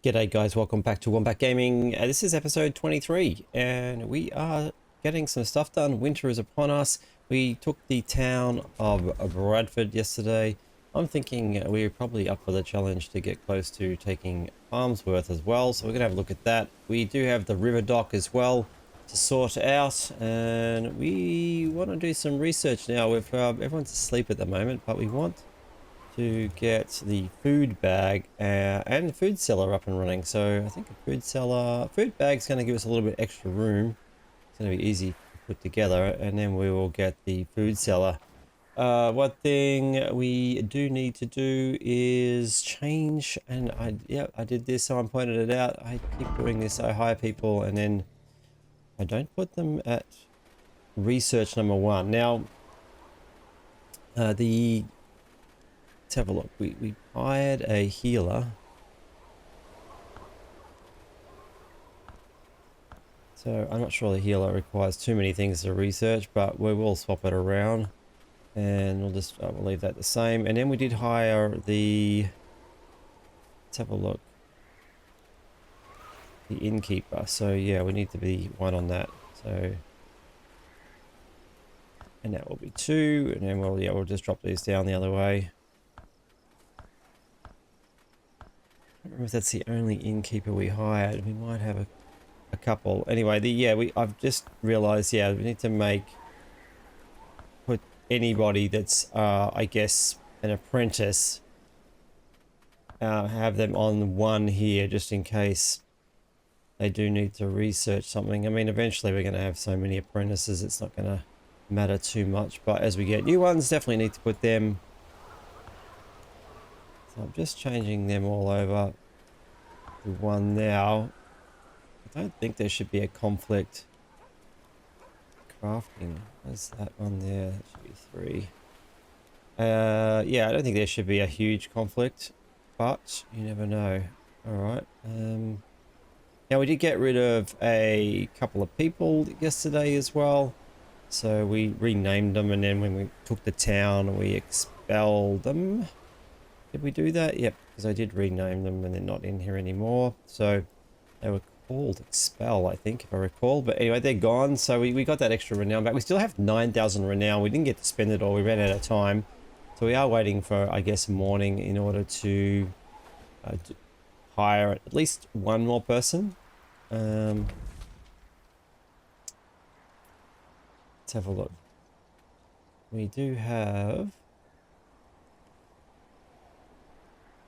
G'day guys, welcome back to Wombat Gaming. This is episode 23 and we are getting some stuff done. Winter is upon us. We took the town of Bradford yesterday. I'm thinking we're probably up for the challenge to get close to taking Farnsworth as well. So we're going to have a look at that. We do have the river dock as well to sort out, and we want to do some research now. Everyone's asleep at the moment, but we want to get the food bag and the food cellar up and running. So I think a food bag is going to give us a little bit extra room. It's going to be easy to put together, and then we will get the food cellar. One thing we do need to do is change, and I did this, someone pointed it out. I keep doing this. I hire people and then I don't put them at research number 1. Now, let's have a look. We hired a healer. So I'm not sure the healer requires too many things to research, but we will swap it around and we'll just we'll leave that the same. And then we did hire let's have a look, the innkeeper. So yeah, we need to be 1 on that. So, and that will be 2, and then we'll just drop these down the other way. I don't remember if that's the only innkeeper we hired. We might have a couple. Anyway, I've just realized, we need to put anybody that's I guess an apprentice, have them on 1 here just in case they do need to research something. I mean, eventually we're going to have so many apprentices, it's not going to matter too much, but as we get new ones, definitely need to put them. So I'm just changing them all over to 1 now. I don't think there should be a conflict. Crafting, where's that one there? That should be 3. Yeah, I don't think there should be a huge conflict, but you never know. Alright. Now we did get rid of a couple of people yesterday as well. So we renamed them, and then when we took the town, we expelled them. Did we do that? Yep, because I did rename them and they're not in here anymore. So they were called expel, I think, if I recall. But anyway, they're gone. So we got that extra renown back. We still have 9,000 renown. We didn't get to spend it all. We ran out of time. So we are waiting for, I guess, morning in order to hire at least 1 more person. Let's have a look. We do have...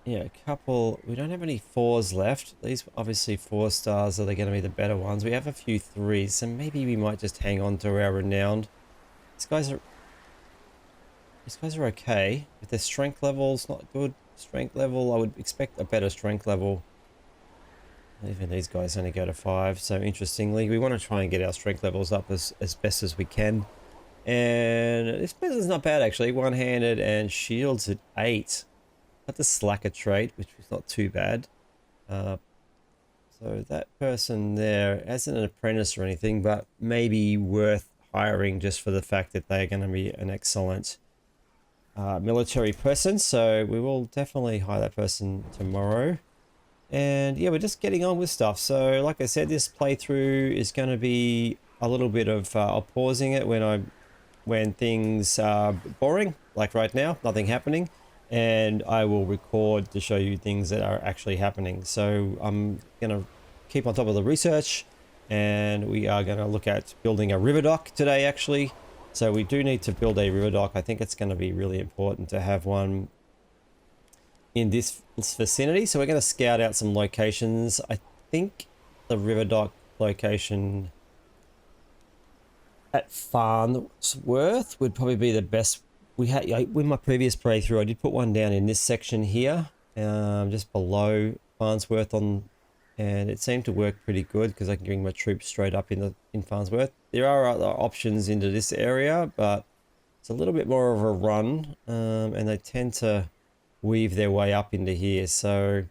yeah, a couple. We don't have any 4s left. These obviously 4 stars are they going to be the better ones. We have a few 3s, so maybe we might just hang on to our renowned. These guys are okay. If their strength level's not good, strength level, I would expect a better strength level. Even these guys only go to 5. So interestingly, we want to try and get our strength levels up as best as we can. And this person's not bad actually. One-handed and shields at 8. Got the slacker trait, which was not too bad. So that person there isn't an apprentice or anything, but maybe worth hiring just for the fact that they're going to be an excellent military person. So we will definitely hire that person tomorrow. And yeah, we're just getting on with stuff. So like I said, this playthrough is going to be a little bit of pausing it when things are boring, like right now, nothing happening. And I will record to show you things that are actually happening. So I'm going to keep on top of the research, and we are going to look at building a river dock today actually. So we do need to build a river dock. I think it's going to be really important to have one in this vicinity. So we're going to scout out some locations. I think the river dock location at Farnsworth would probably be the best. We had, with my previous playthrough, I did put one down in this section here, just below Farnsworth and it seemed to work pretty good because I can bring my troops straight up in Farnsworth. There are other options into this area, but it's a little bit more of a run, and they tend to weave their way up into here. So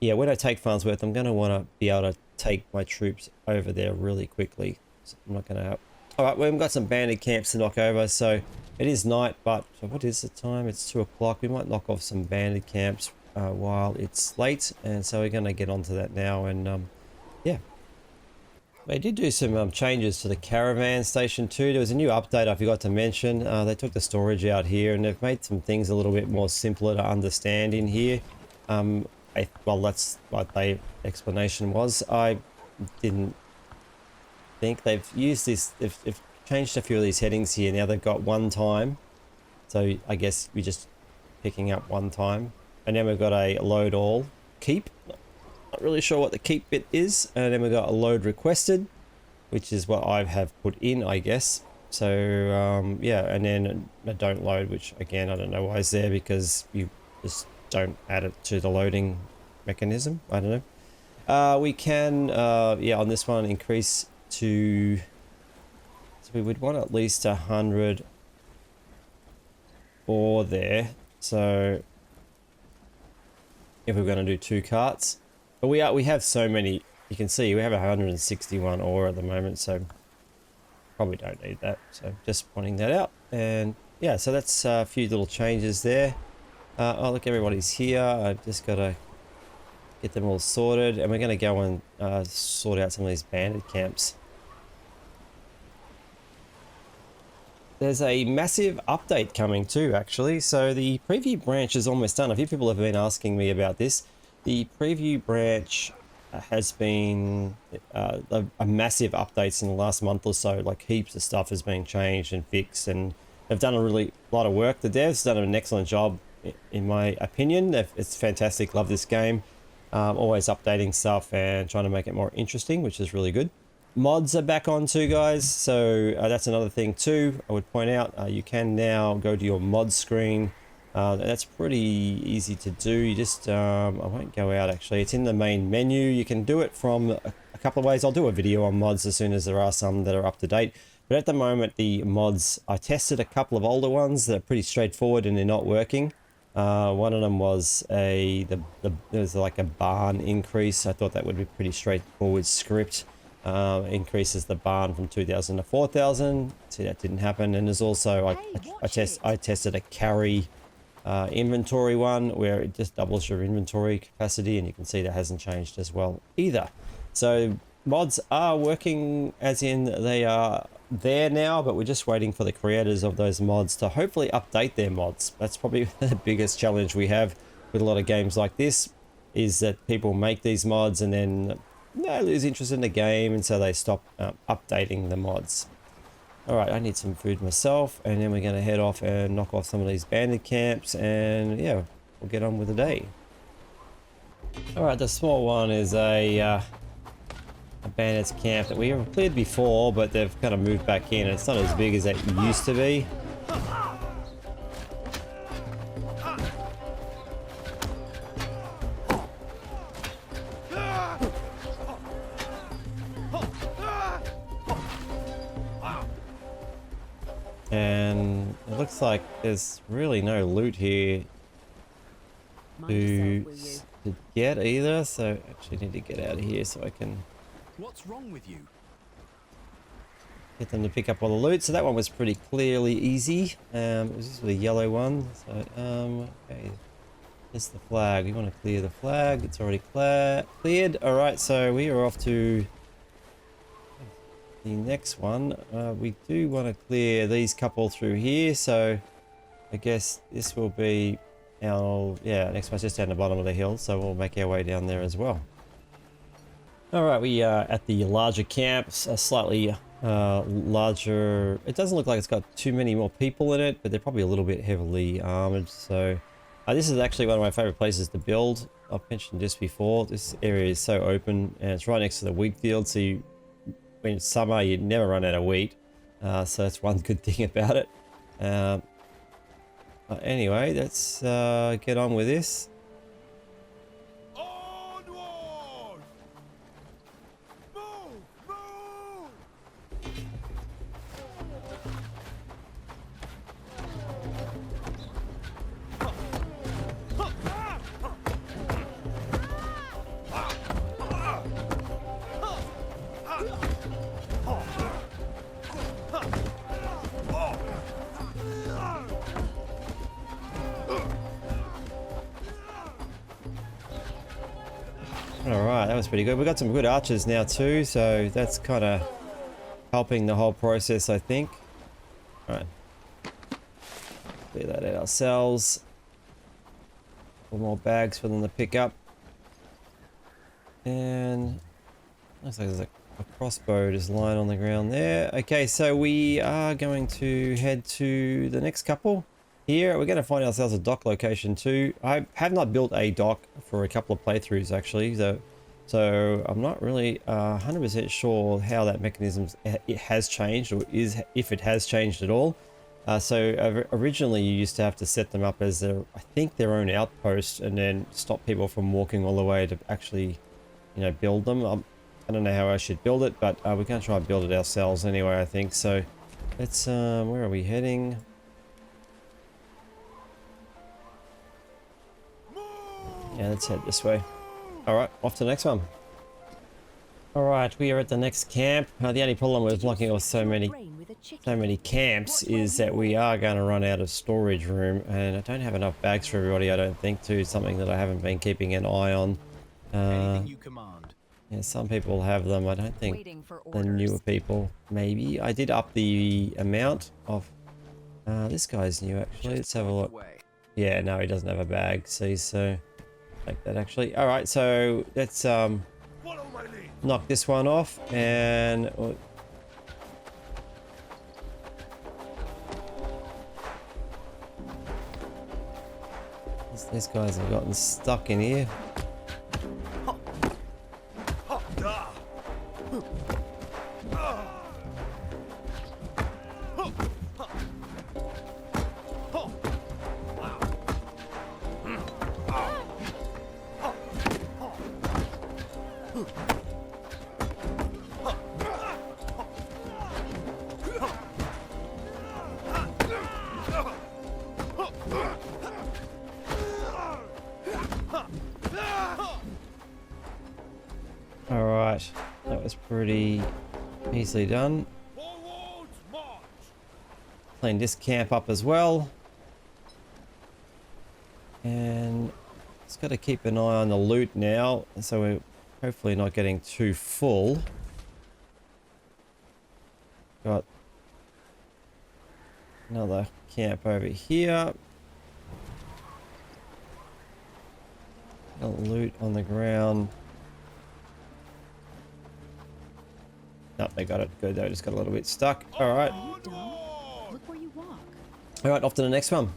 yeah, when I take Farnsworth, I'm going to want to be able to take my troops over there really quickly. So I'm not going to... All right, we've got some banded camps to knock over, so it is night, but what is the time? It's 2 o'clock. We might knock off some banded camps while it's late, and so we're going to get onto that now. And yeah, they did do some changes to the caravan station too. There was a new update I forgot to mention. They took the storage out here, and they've made some things a little bit more simpler to understand in here. Well, that's what the explanation was. I didn't think they've used this. They've changed a few of these headings here. Now they've got one time, so I guess we're just picking up one time, and then we've got a load all keep. Not really sure what the keep bit is, and then we've got a load requested, which is what I have put in, I guess. So yeah, and then a don't load, which again I don't know why it's there, because you just don't add it to the loading mechanism. I don't know. We can yeah, on this one increase to, so we would want at least 100 ore there. So if we're going to do 2 carts, but we have so many, you can see we have 161 ore at the moment, so probably don't need that. So just pointing that out. And yeah, so that's a few little changes there. Oh look, everybody's here. I've just got to get them all sorted, and we're going to go and sort out some of these bandit camps. There's a massive update coming too, actually. So the preview branch is almost done. A few people have been asking me about this. The preview branch has been a massive updates in the last month or so. Like heaps of stuff has been changed and fixed, and they've done a lot of work. The devs done an excellent job, in my opinion. It's fantastic. Love this game. Always updating stuff and trying to make it more interesting, which is really good. Mods are back on too, guys, so that's another thing too. I would point out you can now go to your mod screen. That's pretty easy to do. You just I won't go out, actually. It's in the main menu. You can do it from a couple of ways. I'll do a video on mods as soon as there are some that are up to date, but at the moment the mods, I tested a couple of older ones that are pretty straightforward and they're not working. One of them was there was like a barn increase. I thought that would be pretty straightforward script. Increases the barn from 2,000 to 4,000. See, that didn't happen. And there's also I tested a carry inventory one where it just doubles your inventory capacity, and you can see that hasn't changed as well either. So mods are working, as in they are there now, but we're just waiting for the creators of those mods to hopefully update their mods. That's probably the biggest challenge we have with a lot of games like this, is that people make these mods and then they lose interest in the game, and so they stop updating the mods. Alright, I need some food myself, and then we're going to head off and knock off some of these bandit camps, and yeah, we'll get on with the day. Alright, the small one is a bandits camp that we have cleared before, but they've kind of moved back in. It's not as big as it used to be. And it looks like there's really no loot here to get either, so I actually need to get out of here so I can... What's wrong with you? Get them to pick up all the loot. So that one was pretty clearly easy. It was just the yellow one. So okay, it's the flag. We want to clear the flag. It's already cleared. All right, so we are off to the next one. We do want to clear these couple through here, so I guess this will be our next one's just down the bottom of the hill, so we'll make our way down there as well. All right, we are at the larger camps, a slightly larger. It doesn't look like it's got too many more people in it, but they're probably a little bit heavily armored. So this is actually one of my favorite places to build. I've mentioned this before. This area is so open, and it's right next to the wheat field, so in summer you'd never run out of wheat. So that's one good thing about it. Anyway, let's get on with this. All right, that was pretty good. We got some good archers now too, so that's kind of helping the whole process, I think. All right, clear that out ourselves. 4 more bags for them to pick up, and looks like there's a crossbow just lying on the ground there. Okay, so we are going to head to the next couple. Here, we're going to find ourselves a dock location too. I have not built a dock for a couple of playthroughs actually, so I'm not really 100% sure how that mechanism it has changed, or if it has changed at all. So originally you used to have to set them up as I think their own outpost, and then stop people from walking all the way to actually, build them. I don't know how I should build it, but we're going to try and build it ourselves anyway, I think. So let's, where are we heading? Yeah, let's head this way. All right, off to the next one. All right, we are at the next camp. The only problem with blocking off so many camps is that we are going to run out of storage room, and I don't have enough bags for everybody, I don't think, too. Something that I haven't been keeping an eye on. Anything you command. Yeah, some people have them. I don't think the newer people, maybe. I did up the amount of... this guy's new, actually. Let's have a look. Yeah, no, he doesn't have a bag. See, so... like that, actually. All right, so let's knock this one off, and... these guys have gotten stuck in here. Alright, that was pretty easily done. Clean this camp up as well. And just got to keep an eye on the loot now, so we're hopefully not getting too full. Got another camp over here. Got loot on the ground. Nope, they got it. Good, they just got a little bit stuck. Alright. Look where you walk. Alright, off to the next one.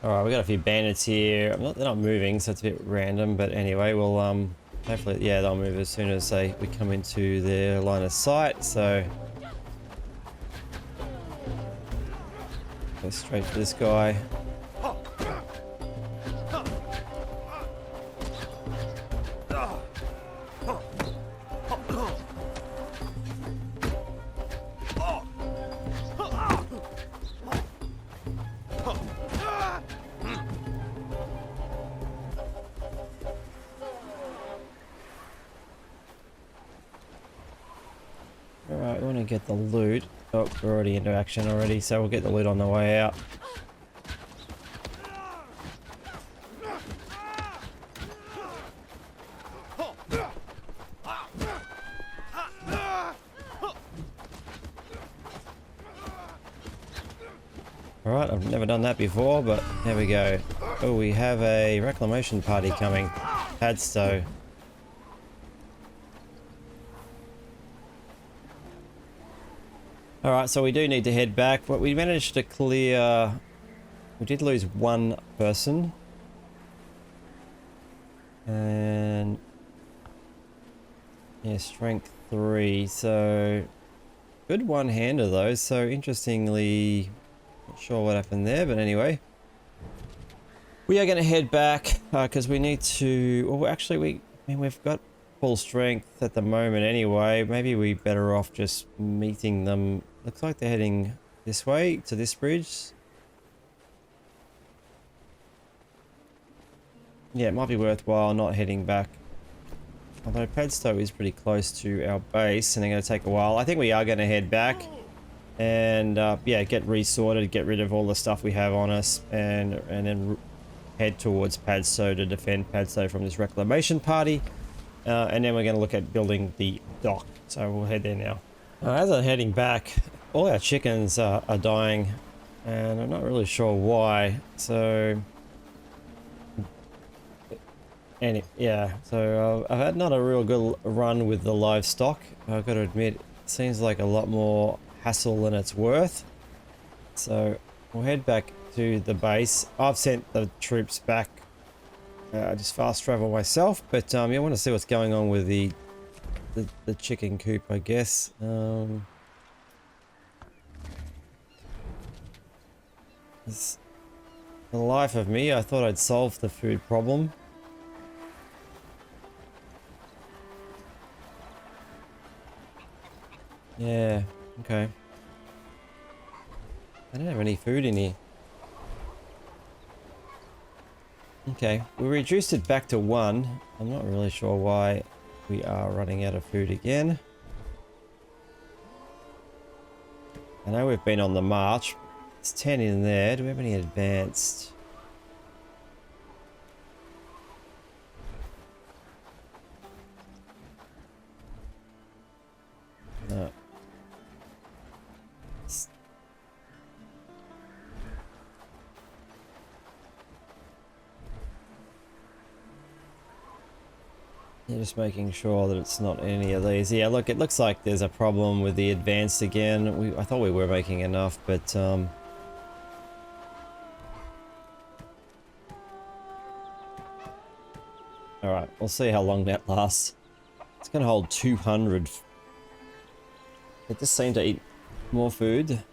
Alright, we got a few bandits here. They're not moving, so it's a bit random, but anyway, we'll hopefully, yeah, they'll move as soon as we come into their line of sight, so go straight for this guy. Alright, we want to get the loot. Oh, we're already into action already, so we'll get the loot on the way out. Alright, I've never done that before, but there we go. Oh, we have a reclamation party coming. Padstow. Alright, so we do need to head back, but we managed to clear... we did lose one person. And... yeah, strength 3, so... good one-hander though, so interestingly... not sure what happened there, but anyway. We are going to head back, because we need to... well, actually, we've got full strength at the moment anyway. Maybe we're better off just meeting them. Looks like they're heading this way, to this bridge. Yeah, it might be worthwhile not heading back. Although Padstow is pretty close to our base, and they're going to take a while. I think we are going to head back. And, yeah, get resorted, get rid of all the stuff we have on us, and then head towards Padstow to defend Padstow from this reclamation party. and then we're going to look at building the dock. So we'll head there now. As I'm heading back, all our chickens are dying, and I'm not really sure why. So, yeah, so I've had not a real good run with the livestock. I've got to admit, it seems like a lot more hassle than it's worth. So we'll head back to the base. I've sent the troops back. Just fast travel myself, but yeah, I want to see what's going on with the chicken coop, I guess. It's the life of me, I thought I'd solve the food problem. Yeah, okay. I don't have any food in here. Okay, we reduced it back to 1. I'm not really sure why we are running out of food again. I know we've been on the march. It's 10 in there. Do we have any advanced? No. Yeah, just making sure that it's not any of these. Yeah, look, it looks like there's a problem with the advanced again. I thought we were making enough, but alright, we'll see how long that lasts. It's gonna hold 200. It just seemed to eat more food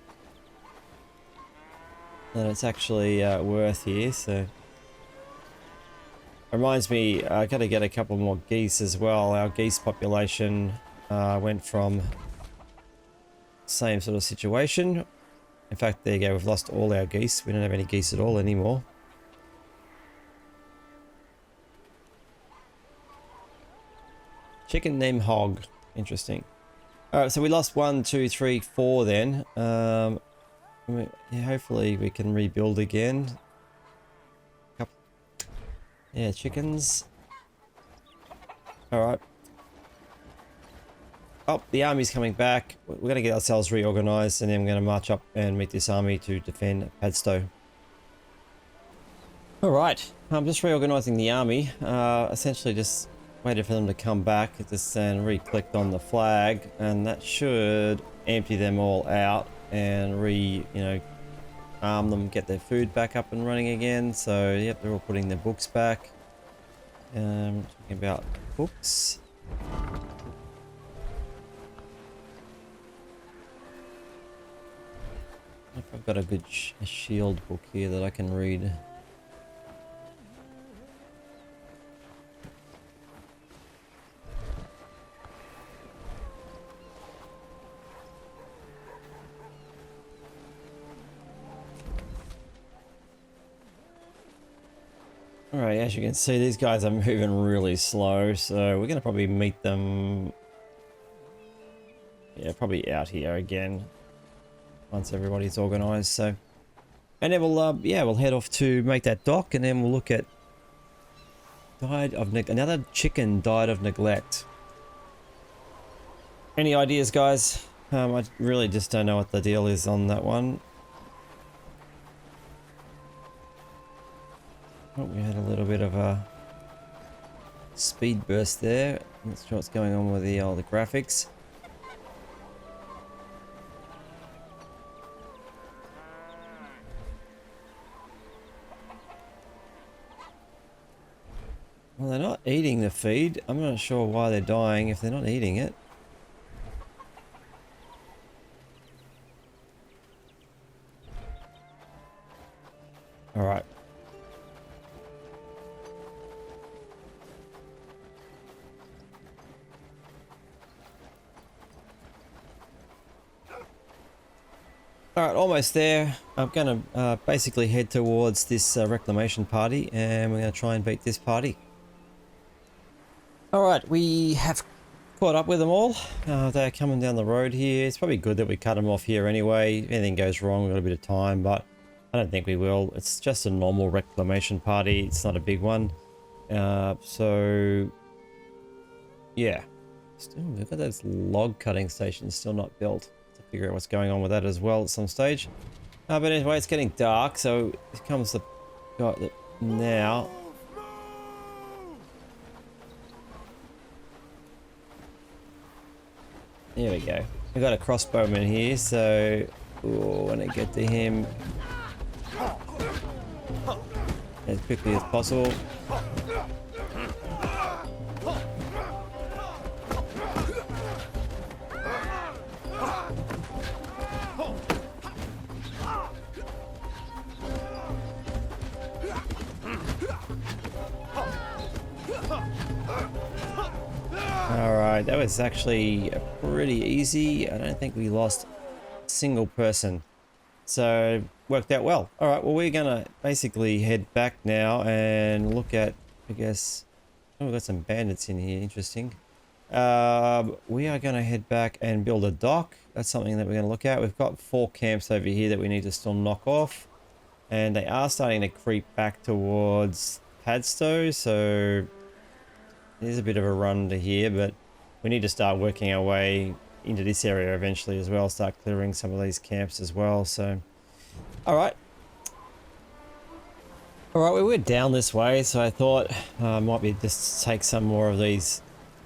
than it's actually worth here, so... Reminds me, I gotta get a couple more geese as well. Our geese population went from same sort of situation. In fact, there you go, we've lost all our geese. We don't have any geese at all anymore. Chicken named Hog. Interesting. Alright, so we lost 1, 2, 3, 4 then. Yeah, hopefully we can rebuild again. Yeah, chickens. Alright. Oh, the army's coming back. We're going to get ourselves reorganized, and then we're going to march up and meet this army to defend Padstow. Alright, I'm just reorganizing the army. Essentially just waited for them to come back. Just then re-clicked on the flag, and that should empty them all out and arm them, get their food back up and running again. So yep, they're all putting their books back. Talking about books. If I've got a good shield book here that I can read. Alright, as you can see, these guys are moving really slow, so we're going to probably meet them... Yeah, probably out here again, once everybody's organised, so... And then we'll, yeah, we'll head off to make that dock, and then we'll look at... Another chicken died of neglect. Any ideas, guys? I really just don't know what the deal is on that one. Oh, we had a little bit of a speed burst there. Not sure what's going on with the graphics. Well, they're not eating the feed. I'm not sure why they're dying if they're not eating it. All right. Alright, almost there. I'm going to basically head towards this reclamation party, and we're going to try and beat this party. Alright, we have caught up with them all. They're coming down the road here. It's probably good that we cut them off here anyway. If anything goes wrong, we've got a bit of time, but I don't think we will. It's just a normal reclamation party. It's not a big one. So Yeah. Still, we've got those log cutting stations still not built. To figure out what's going on with that as well at some stage. But anyway, it's getting dark, so it comes the got the now. Here we go. We got a crossbowman here, so when I get to him as quickly as possible. Alright, that was actually pretty easy. I don't think we lost a single person. So, worked out well. Alright, well we're gonna basically head back now and look at, I guess... Oh, we've got some bandits in here, interesting. We are gonna head back and build a dock. That's something that we're gonna look at. We've got 4 camps over here that we need to still knock off. And they are starting to creep back towards Padstow, so... There's a bit of a run to here, but we need to start working our way into this area eventually as well. Start clearing some of these camps as well. So, all right. All right, we went down this way, so I thought might be just take some more of these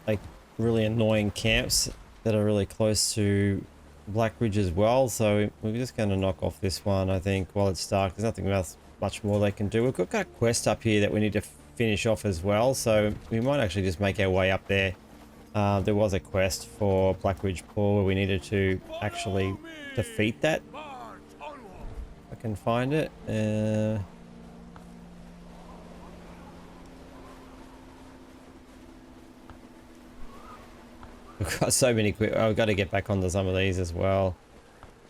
like really annoying camps that are really close to Blackridge as well. So we're just going to knock off this one, I think, while it's dark. There's nothing else much more they can do. We've got a quest up here that we need to finish off as well, so we might actually just make our way up there. There was a quest for Blackridge Pool where we needed to actually defeat that. If I can find it. We've got so many quick. I've got to get back onto some of these as well.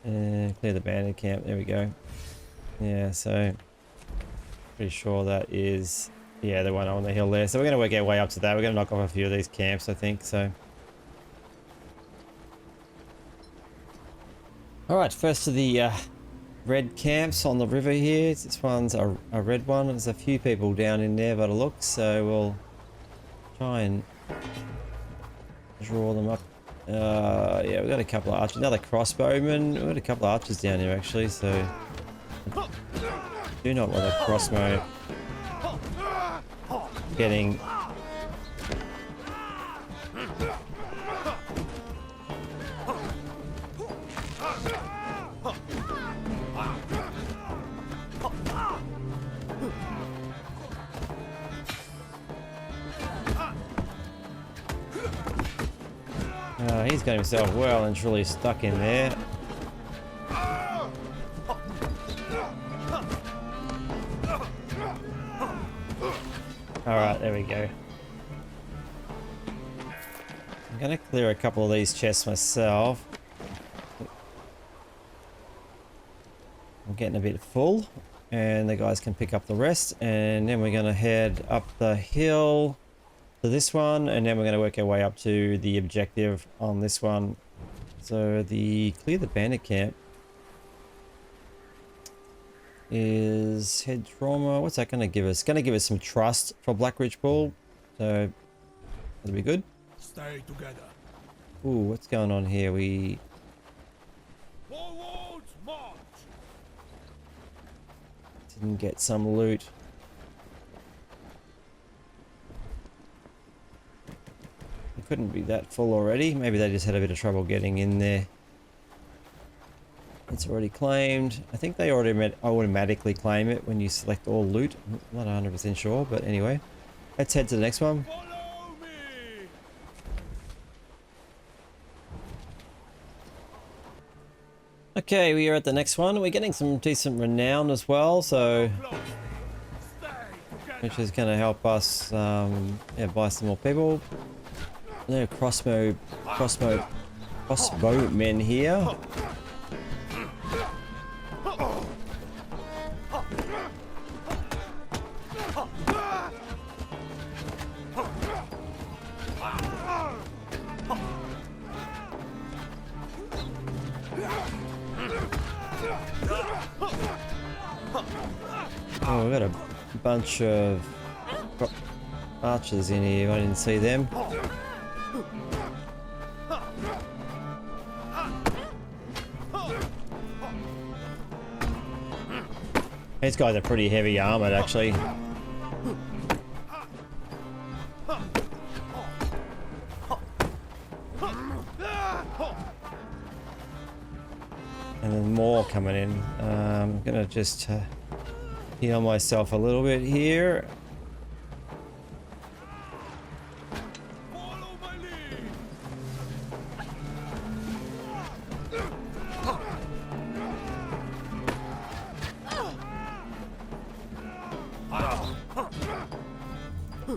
Clear the bandit camp. There we go. Yeah, so pretty sure that is. Yeah, the one on the hill there. So we're going to work our way up to that. We're going to knock off a few of these camps, I think. So, all right. First of the red camps on the river here. This one's a red one. There's a few people down in there by the looks. So we'll try and draw them up. Yeah, we've got a couple of archers. Another crossbowman. We've got a couple of archers down here actually. So do not want a crossbow getting he's got himself well and truly stuck in there. Alright, there we go. I'm gonna clear a couple of these chests myself. I'm getting a bit full, and the guys can pick up the rest, and then we're gonna head up the hill to this one, and then we're gonna work our way up to the objective on this one. So the clear the bandit camp is head trauma. What's that going to give us? Going to give us some trust for Blackridge Pool. So that'll be good. Stay together. Ooh, what's going on here? We Forwards, march. didn't get some loot. It couldn't be that full already. Maybe they just had a bit of trouble getting in there. It's already claimed. I think they automatically claim it when you select all loot. I'm not 100% sure, but anyway. Let's head to the next one. Follow me. Okay, we are at the next one. We're getting some decent renown as well, so which is going to help us yeah, buy some more people. No crossbowmen here. Oh, we've got a bunch of archers in here. I didn't see them. These guys are pretty heavy armored, actually. And then more coming in. I'm gonna just heal myself a little bit here. Follow my lead.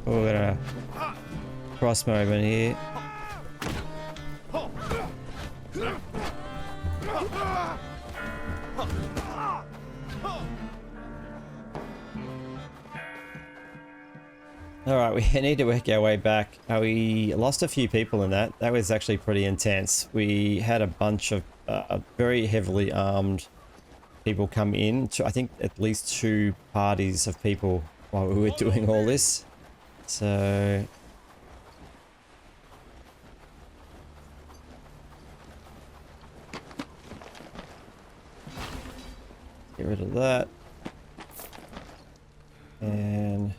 We're gonna cross movement here. Alright, we need to work our way back. We lost a few people in that. That was actually pretty intense. We had a bunch of very heavily armed people come in. I think at least 2 parties of people while we were doing all this. So... get rid of that. And...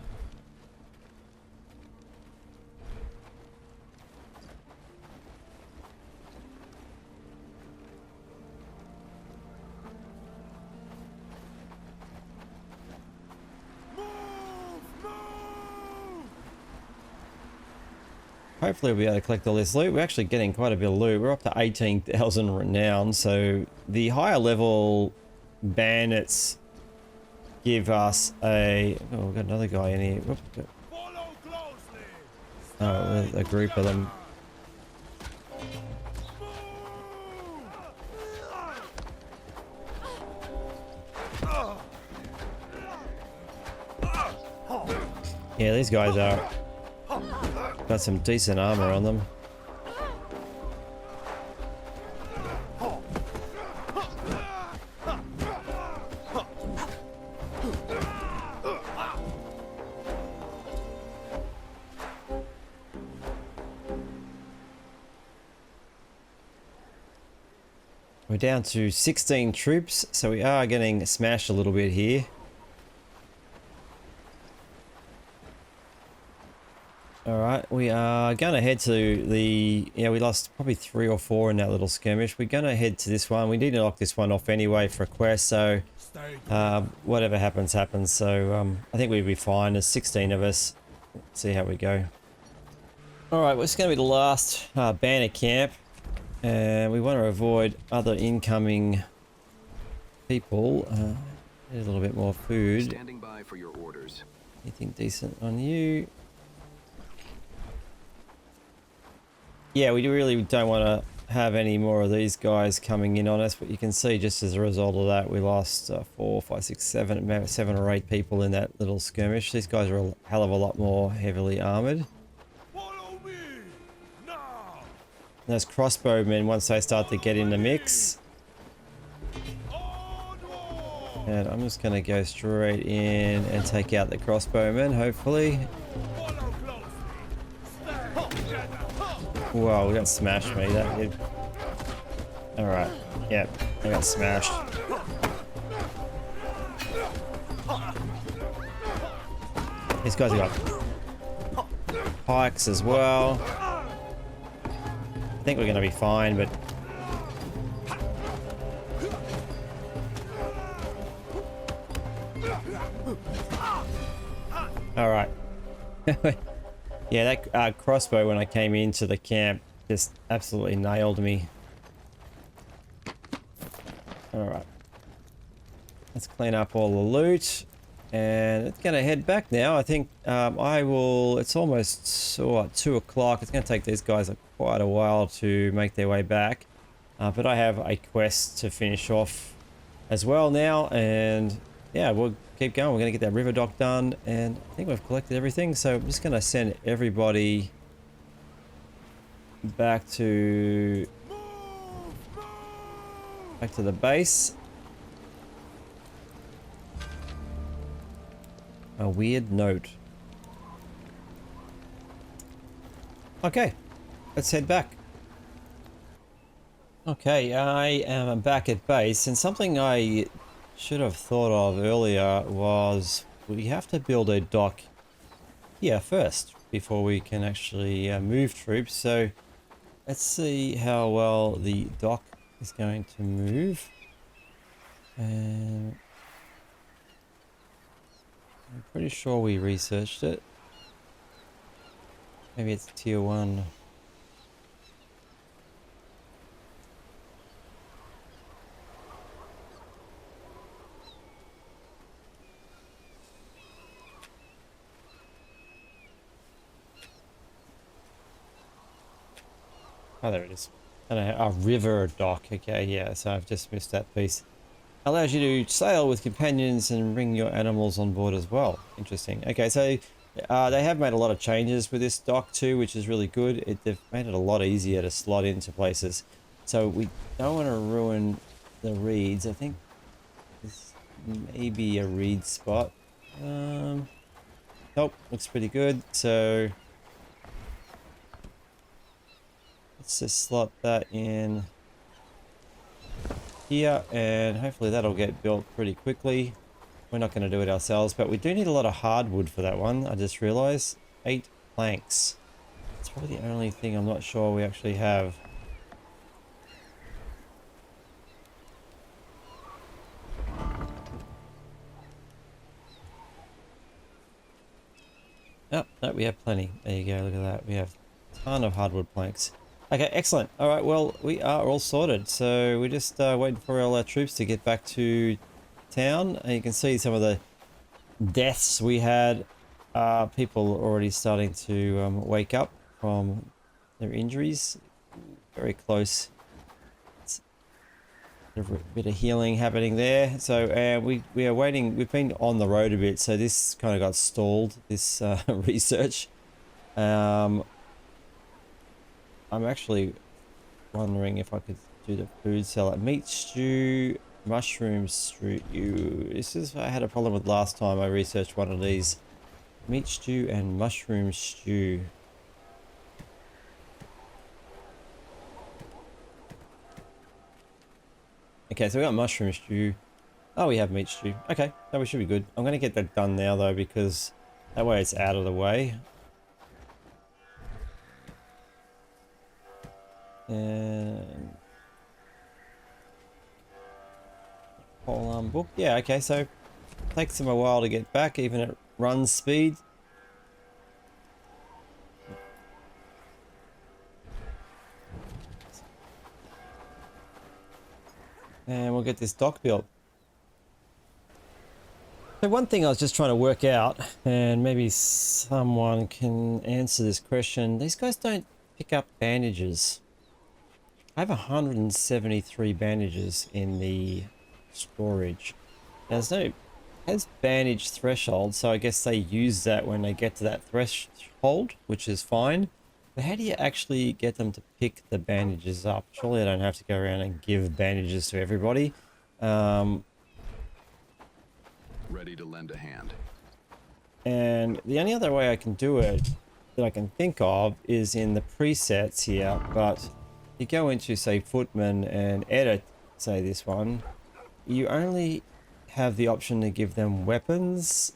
hopefully we'll be able to collect all this loot. We're actually getting quite a bit of loot. We're up to 18,000 renown. So the higher level bandits give us a... oh, we've got another guy in here. Whoop. Follow closely. Oh, there's a group of them. Yeah, these guys are... got some decent armor on them. We're down to 16 troops, so we are getting smashed a little bit here. Alright, we are going to head to the... yeah, we lost probably 3 or 4 in that little skirmish. We're going to head to this one. We need to knock this one off anyway for a quest, so whatever happens, happens. So I think we'll be fine. There's 16 of us. Let's see how we go. Alright, well, it's going to be the last bandit camp. And we want to avoid other incoming people. Need a little bit more food. Standing by for your orders. Anything decent on you? Yeah, we really don't want to have any more of these guys coming in on us, but you can see just as a result of that, we lost 4, 5, 6, 7, about 7 or 8 people in that little skirmish. These guys are a hell of a lot more heavily armored. Follow me now. Those crossbowmen, once they start to get in the mix, Onward. and I'm just going to go straight in and take out the crossbowmen, hopefully. Follow closely. Stand together. Whoa, we got smashed, me. That did. Alright, yep, I got smashed. These guys have got pikes as well. I think we're going to be fine, but... alright. Yeah, that crossbow when I came into the camp just absolutely nailed me. Alright. Let's clean up all the loot. And it's going to head back now. I think I will... it's almost 2 o'clock. It's going to take these guys quite a while to make their way back. But I have a quest to finish off as well now. And yeah, we'll keep going. We're going to get that river dock done. And I think we've collected everything. So I'm just going to send everybody back to... back to the base. A weird note. Okay, let's head back. Okay, I am back at base, and something I should have thought of earlier was we have to build a dock here first before we can actually move troops. So let's see how well the dock is going to move. And I'm pretty sure we researched it. Maybe it's tier 1. Oh, there it is. And a river dock. Okay, yeah, so I've just missed that piece. Allows you to sail with companions and bring your animals on board as well. Interesting. Okay, so they have made a lot of changes with this dock too, which is really good. They've made it a lot easier to slot into places. So we don't want to ruin the reeds. I think this may be a reed spot. Nope, looks pretty good. So let's just slot that in here, and hopefully that'll get built pretty quickly. We're not going to do it ourselves, but we do need a lot of hardwood for that one. I just realized 8 planks. It's probably the only thing I'm not sure we actually have. Oh, no, we have plenty. There you go, look at that. We have a ton of hardwood planks. Okay, excellent. All right, well, we are all sorted. So we're just waiting for all our troops to get back to town. And you can see some of the deaths we had. People already starting to wake up from their injuries. Very close. It's a bit of healing happening there. So we are waiting. We've been on the road a bit, so this kind of got stalled, this research. I'm actually wondering if I could do the food seller. Meat stew, mushroom stew. This is what I had a problem with last time I researched one of these. Meat stew and mushroom stew. Okay, so we got mushroom stew. Oh, we have meat stew. Okay, that we should be good. I'm going to get that done now though, because that way it's out of the way. And whole book. Yeah, okay, so takes them a while to get back, even at run speed. And we'll get this dock built. So one thing I was just trying to work out, and maybe someone can answer this question. These guys don't pick up bandages. I have 173 bandages in the storage. Now there's no has bandage threshold, so I guess they use that when they get to that threshold, which is fine. But how do you actually get them to pick the bandages up? Surely I don't have to go around and give bandages to everybody. Ready to lend a hand. And the only other way I can do it that I can think of is in the presets here, but you go into, say, Footman and edit, say, this one, you only have the option to give them weapons,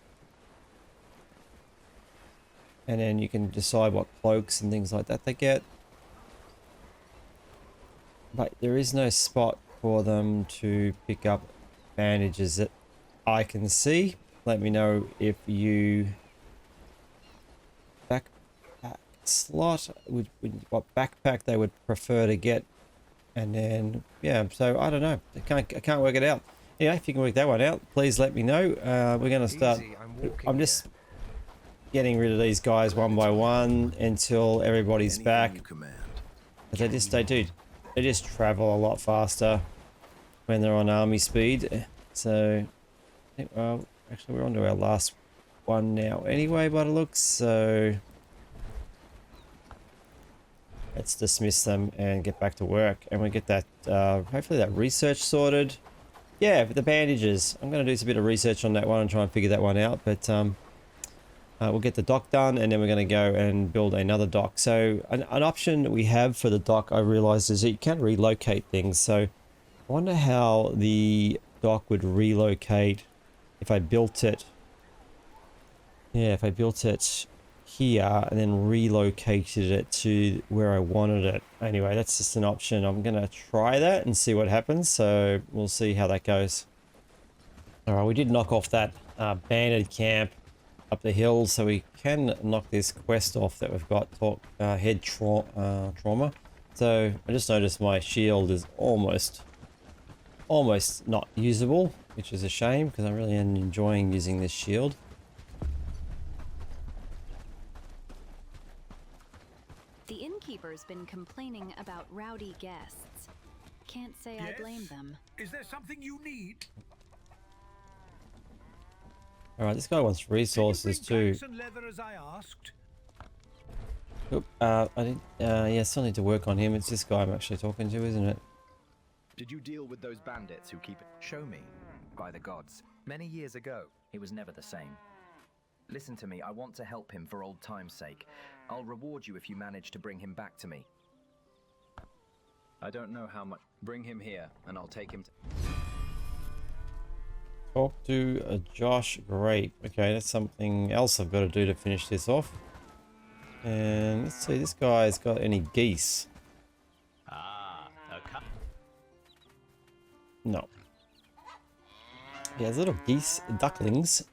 and then you can decide what cloaks and things like that they get, but there is no spot for them to pick up bandages that I can see. Let me know if you slot with what backpack they would prefer to get, and then yeah, so I don't know, I can't work it out. Yeah, if you can work that one out, please let me know. We're gonna start. I'm just getting rid of these guys one by one until everybody's back. But they just travel a lot faster when they're on army speed. So I think, well, actually we're on to our last one now anyway by the looks, so let's dismiss them and get back to work, and we get that hopefully that research sorted. Yeah, but the bandages, I'm going to do a bit of research on that one and try and figure that one out, but we'll get the dock done, and then we're going to go and build another dock. So an option that we have for the dock, I realized, is that you can relocate things. So I wonder how the dock would relocate if I built it. Yeah, if I built it here and then relocated it to where I wanted it. Anyway, that's just an option. I'm going to try that and see what happens. So we'll see how that goes. All right, we did knock off that bandit camp up the hill, so we can knock this quest off that we've got, head trauma. So I just noticed my shield is almost not usable, which is a shame because I really am enjoying using this shield. The innkeeper's been complaining about rowdy guests. Can't say I blame them. Is there something you need? All right, this guy wants resources too. And leather as I asked. Oop, I did. Yeah, still need to work on him. It's this guy I'm actually talking to, isn't it? Did you deal with those bandits who keep it? Show me. By the gods. Many years ago, he was never the same. Listen to me, I want to help him for old time's sake. I'll reward you if you manage to bring him back to me. I don't know how much. Bring him here, and I'll take him to. Talk to Josh. Great. Okay, that's something else I've got to do to finish this off. And let's see, this guy's got any geese? Okay. No. He has little geese, ducklings.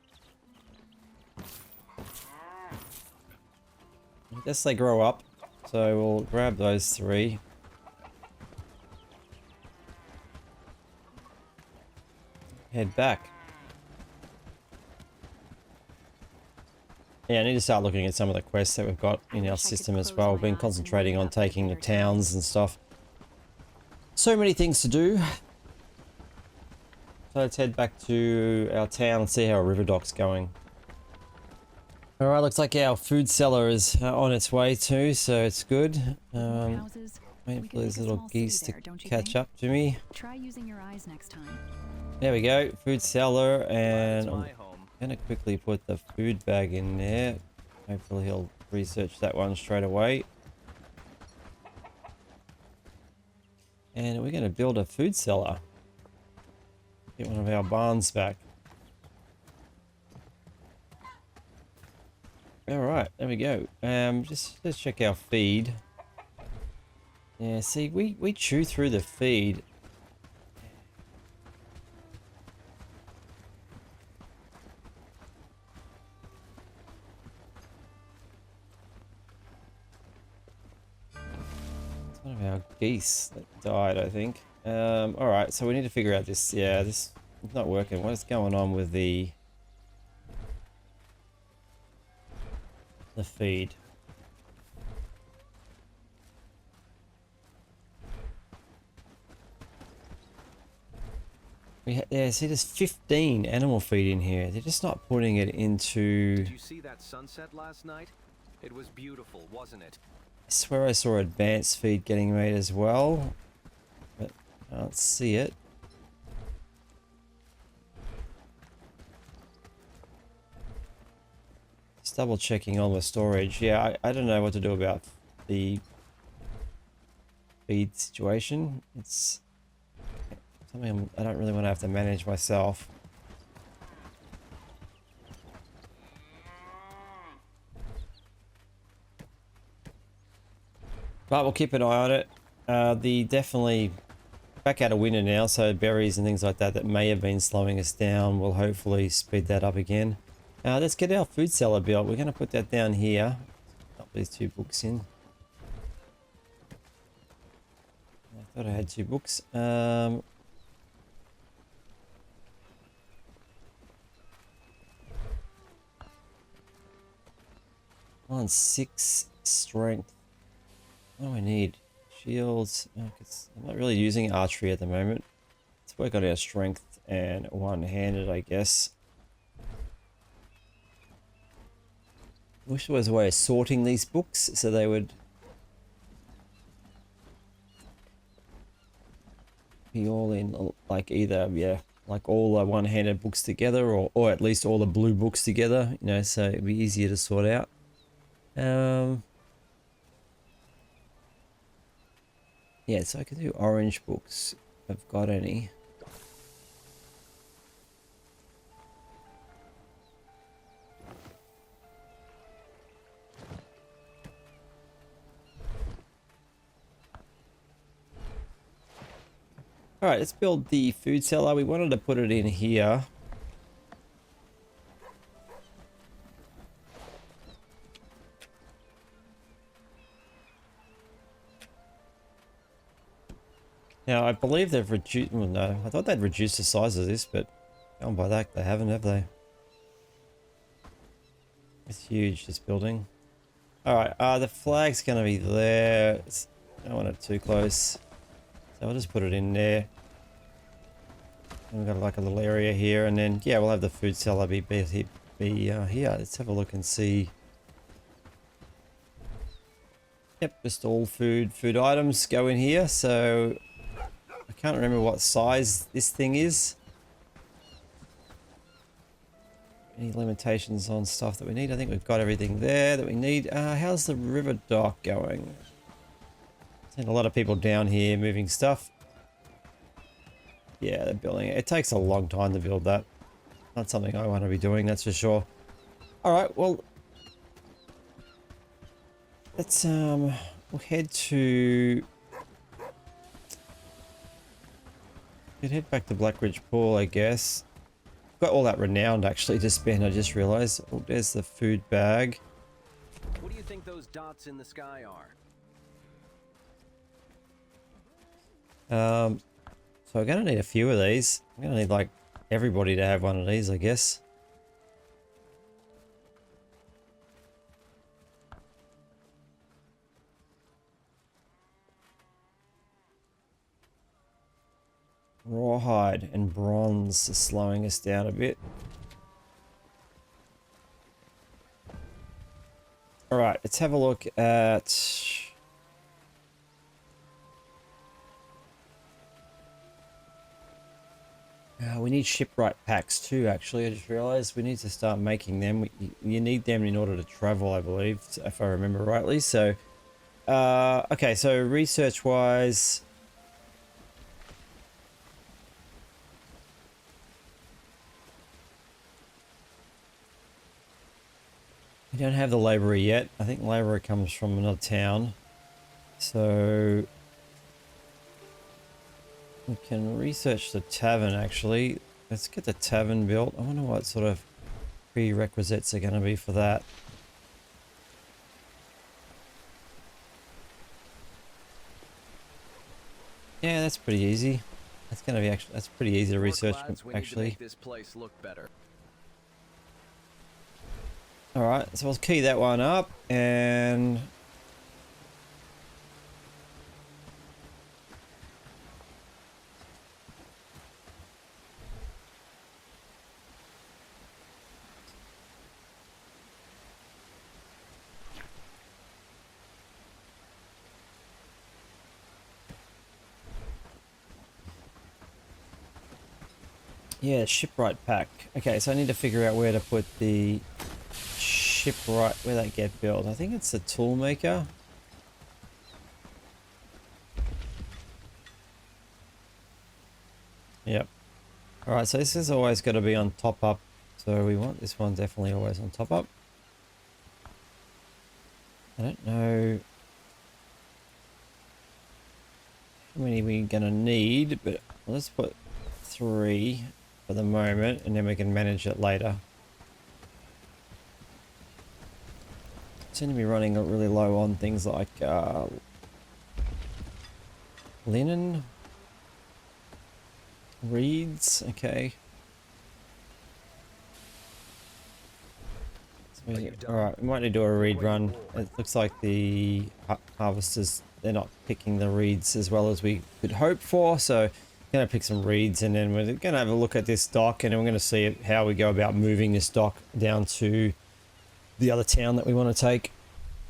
I guess they grow up, so we'll grab those 3. Head back. Yeah, I need to start looking at some of the quests that we've got in our system as well. We've been concentrating on taking the towns and stuff. So many things to do. So let's head back to our town and see how our river dock's going. Alright, looks like our food cellar is on its way too, so it's good. Wait for these little geese to catch up to me. Try using your eyes next time. There we go, food cellar, and I'm gonna quickly put the food bag in there. Hopefully he'll research that one straight away. And we're gonna build a food cellar. Get one of our barns back. Alright, there we go. Just let's check our feed. Yeah, see, we chew through the feed. It's one of our geese that died, I think. Alright, so we need to figure out this. Yeah, this is not working. What is going on with the feed? Yeah, see, there's 15 animal feed in here. They're just not putting it into... Did you see that sunset last night? It was beautiful, wasn't it? I swear I saw advanced feed getting made as well, but I don't see it. Just double checking all the storage. Yeah, I don't know what to do about the feed situation. It's something I don't really want to have to manage myself. But we'll keep an eye on it. The definitely back out of winter now, so berries and things like that may have been slowing us down will hopefully speed that up again. Let's get our food cellar built. We're going to put that down here. Put these 2 books in. I thought I had 2 books. On 6 strength. What do I need? Shields. I'm not really using archery at the moment. Let's work on our strength and one-handed, I guess. Wish there was a way of sorting these books so they would be all in, like, either, yeah, like all the one-handed books together, or at least all the blue books together, you know, so it'd be easier to sort out. Yeah, so I can do orange books if I've got any. All right, let's build the food cellar. We wanted to put it in here. Now, I believe they've reduced... Well, no, I thought they'd reduce the size of this, but gone by that, they haven't, have they? It's huge, this building. Alright, the flag's going to be there. I don't want it too close. So I'll just put it in there. And we've got like a little area here, and then, yeah, we'll have the food cellar be here. Let's have a look and see. Yep, just all food items go in here, so... I can't remember what size this thing is. Any limitations on stuff that we need? I think we've got everything there that we need. How's the river dock going? Seen a lot of people down here moving stuff. Yeah, they're building it. It takes a long time to build that. Not something I want to be doing, that's for sure. Alright, well... Let's, we'll head to... We'd head back to Blackridge Pool, I guess. Got all that renowned actually to spend, I just realised. Oh, there's the food bag. What do you think those dots in the sky are? So I'm gonna need a few of these. I'm gonna need like everybody to have one of these, I guess. Rawhide and bronze is slowing us down a bit. Alright, let's have a look at... we need shipwright packs too, actually. I just realized we need to start making them. You need them in order to travel, I believe, if I remember rightly. So, okay, so research-wise... We don't have the labourer yet. I think labourer comes from another town. So... we can research the tavern, actually. Let's get the tavern built. I wonder what sort of prerequisites are going to be for that. Yeah, that's pretty easy. That's going to be actually... that's pretty easy to research, actually. Make this place look better. Alright, so I'll key that one up, and... yeah, shipwright pack. Okay, so I need to figure out where to put the shipwright, where they get built. I think it's the tool maker. Yep. Alright, so this has always got to be on top up. So we want this one definitely always on top up. I don't know how many we're going to need, but let's put 3 for the moment, and then we can manage it later. Seem to be running really low on things like linen, reeds. Okay. So all right, we might need to do a reed run. It looks like the harvesters, they're not picking the reeds as well as we could hope for. So going to pick some reeds, and then we're going to have a look at this dock, and then we're going to see how we go about moving this dock down to the other town that we want to take.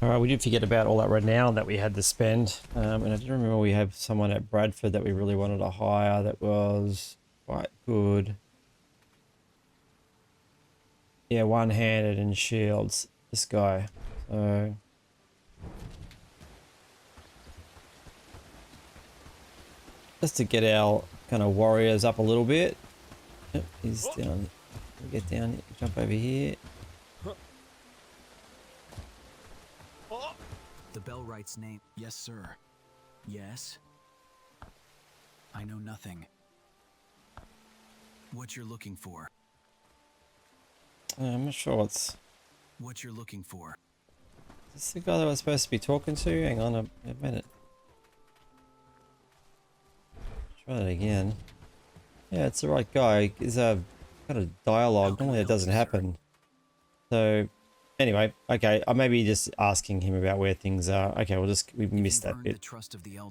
Alright, we did forget about all that renown that we had to spend. And I do remember we have someone at Bradford that we really wanted to hire that was quite good. Yeah, one-handed and shields. This guy. So... just to get our kind of warriors up a little bit. Yep, he's down. Get down, jump over here. The Bellwright's name. Yes, sir. Yes. I know nothing. What you're looking for. I'm not sure what's... What you're looking for. Is this the guy that I was supposed to be talking to? Hang on a minute. Try that again. Yeah, it's the right guy. He's got a dialogue. Normally it doesn't happen. So, anyway, okay. I may be just asking him about where things are. Okay, we missed that bit.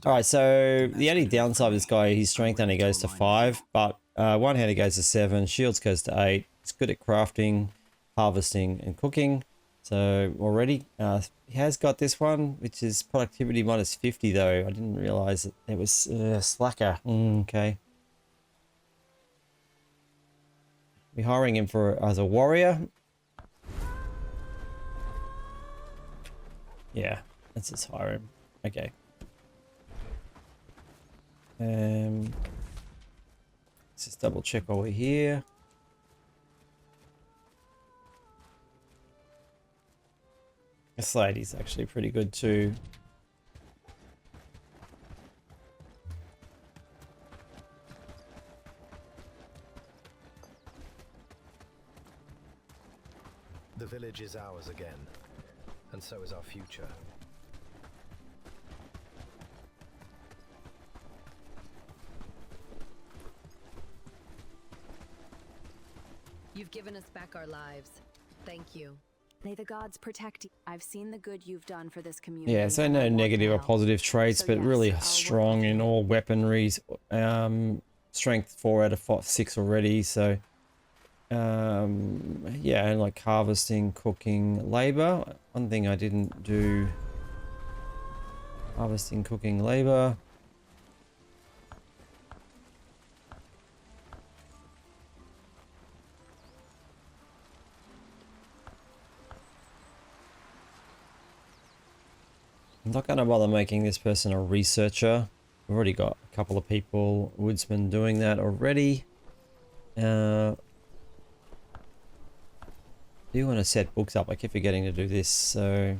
Alright, so the only downside of this guy, his strength only goes to 5, but one-hander goes to 7, shields goes to 8. It's good at crafting, harvesting, and cooking. So, already, he has got this one, which is productivity minus 50, though. I didn't realize that it was slacker. Okay. We're hiring him as a warrior. Yeah, let's just hire him. Okay. Let's just double check while we're here. This lady's actually pretty good too. The village is ours again, and so is our future. You've given us back our lives. Thank you. May the gods protect you. I've seen the good you've done for this community. Yeah, so and I no want negative to or help. positive traits, So but yes, really I'll work strong with in you. all weaponries. Strength 4 out of 6 already. So, yeah, and like harvesting, cooking, labor. One thing I didn't do: harvesting, cooking, labor. I'm not going to bother making this person a researcher. We've already got a couple of people, woodsmen, doing that already. Do you want to set books up? I keep forgetting to do this, so...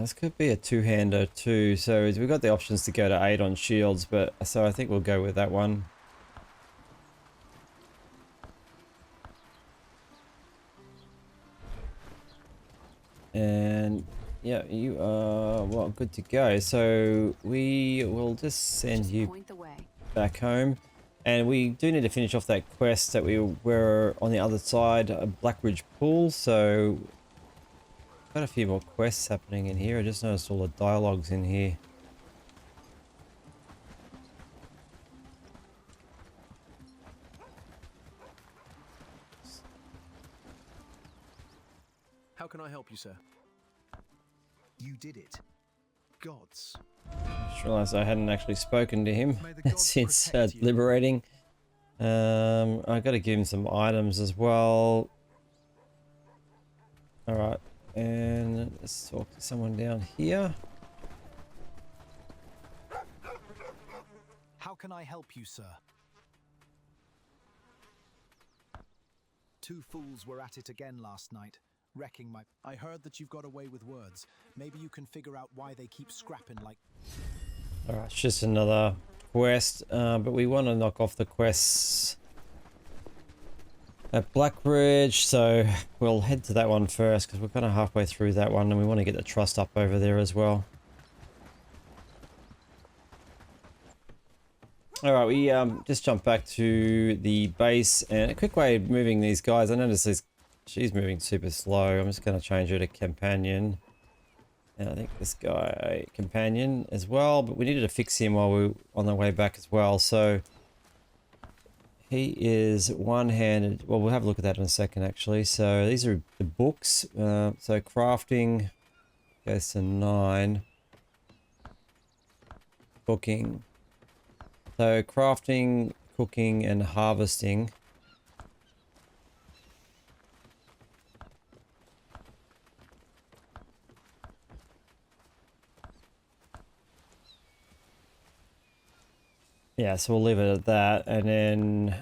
this could be a two-hander too, so we've got the options to go to 8 on shields, but so I think we'll go with that one. And yeah, you are, well, good to go. So we will just send you Point the way. back home. And we do need to finish off that quest that we were on the other side of Blackridge Pool, so got a few more quests happening in here. I just noticed all the dialogues in here. How can I help you, sir? You did it. Gods. Just realized I hadn't actually spoken to him May the gods since protect you. liberating. I got to give him some items as well. All right, and let's talk to someone down here. How can I help you, sir? Two fools were at it again last night, wrecking my... I heard that you've got away with words. Maybe you can figure out why they keep scrapping like... All right, it's just another quest, but we want to knock off the quests at Blackridge, so we'll head to that one first because we're kind of halfway through that one and we want to get the trust up over there as well. All right, we just jumped back to the base, and a quick way of moving these guys. I noticed she's moving super slow. I'm just going to change her to companion. And I think this guy, companion as well, but we needed to fix him while we were on the way back as well. So he is one-handed. Well, we'll have a look at that in a second, actually. So these are the books. So crafting goes to 9. Cooking. So crafting, cooking, and harvesting. Yeah, so we'll leave it at that, and then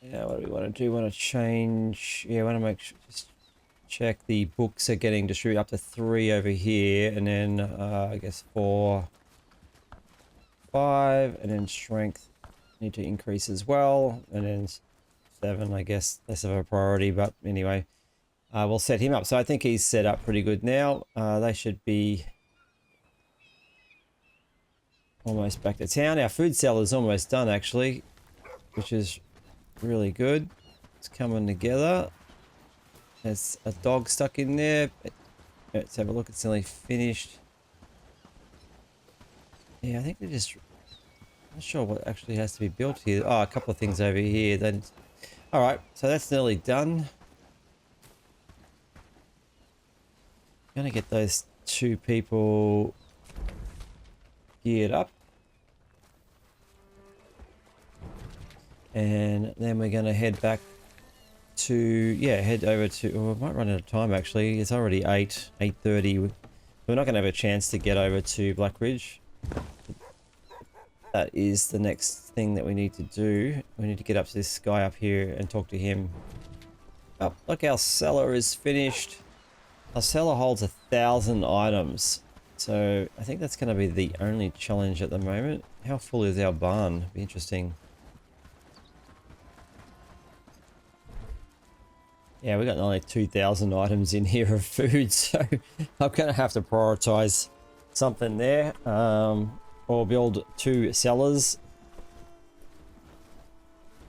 yeah, what do we want to do? Want to change? Yeah, want to make sure, just check the books are getting distributed up to 3 over here, and then I guess 4, 5, and then strength need to increase as well, and then 7, I guess less of a priority, but anyway, we'll set him up. So I think he's set up pretty good now. They should be almost back to town. Our food cellar's almost done actually, which is really good. It's coming together. There's a dog stuck in there. Let's have a look. It's nearly finished. Yeah, I think they're just... I'm not sure what actually has to be built here. Oh, a couple of things over here. Then, all right, so that's nearly done. Gonna get those 2 people geared up. And then we're going to head back to, yeah, head over to, oh, we might run out of time actually. It's already 8:30. We're not going to have a chance to get over to Black Ridge. That is the next thing that we need to do. We need to get up to this guy up here and talk to him. Oh, look, our cellar is finished. Our cellar holds 1,000 items. So I think that's going to be the only challenge at the moment. How full is our barn? Be interesting. Yeah, we got only 2,000 items in here of food, so I'm going to have to prioritize something there. Or build 2 cellars.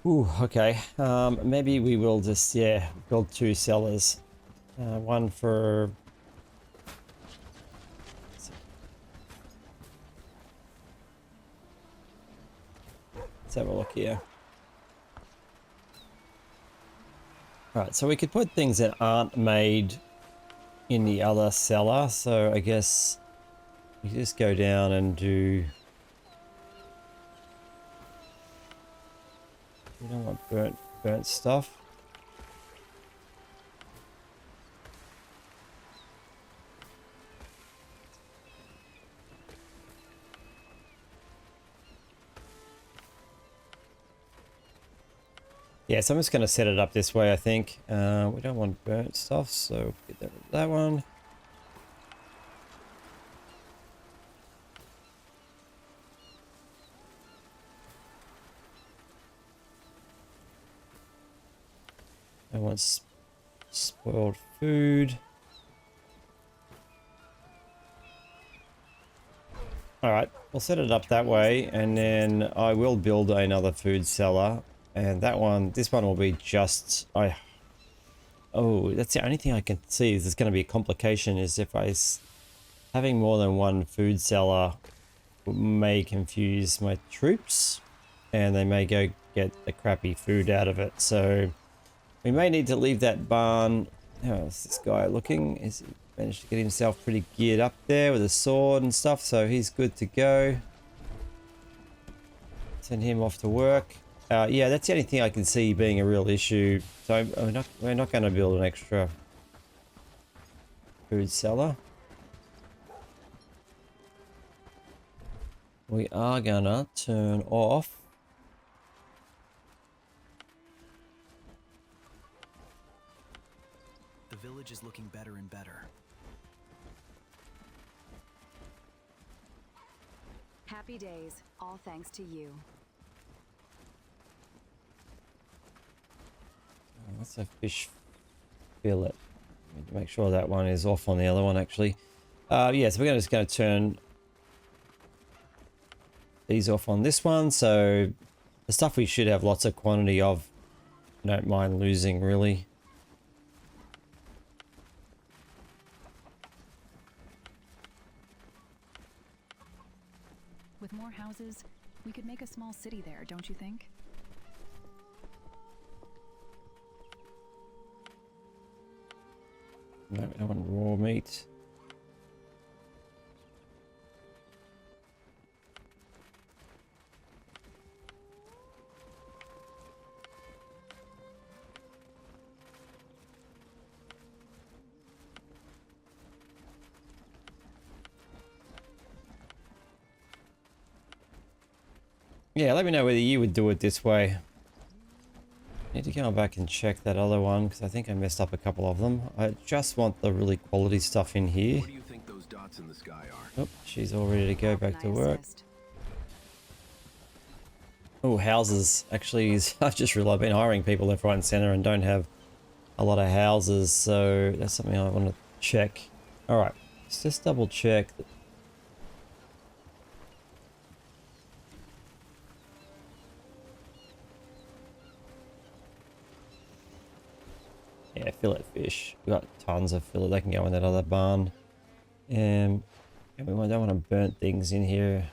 Ooh, okay. Maybe we will just, yeah, build 2 cellars. One for... Let's have a look here. Alright, so we could put things that aren't made in the other cellar, so I guess we just go down and do... We don't want burnt stuff. Yeah, so I'm just going to set it up this way, I think. We don't want burnt stuff, so get rid of that one. I want spoiled food. Alright, we'll set it up that way, and then I will build another food cellar. And that one, this one will be just, oh, that's the only thing I can see is there's going to be a complication is if having more than one food cellar may confuse my troops and they may go get the crappy food out of it. So we may need to leave that barn. How's this guy looking? Is he managed to get himself pretty geared up there with a sword and stuff? So he's good to go. Send him off to work. Yeah, that's the only thing I can see being a real issue. So we're not going to build an extra food cellar. We are going to turn off The village is looking better and better. Happy days, all thanks to you. That's a fish fillet. Need to make sure that one is off on the other one actually. Yeah, so we're just going to turn these off on this one. So the stuff we should have lots of quantity of, I don't mind losing really. With more houses, we could make a small city there, don't you think? No, I want raw meat. Yeah, let me know whether you would do it this way. Need to go back and check that other one because I think I messed up a couple of them. I just want the really quality stuff in here. What do you think those dots in the sky are? Oh, she's all ready to go How back to can I work. assist? Oh, houses. Actually, I've just realized I've been hiring people left, right and center and don't have a lot of houses. So that's something I want to check. All right, let's just double check. Yeah, fillet fish. We've got tons of fillet. They can go in that other barn. And we don't want to burn things in here.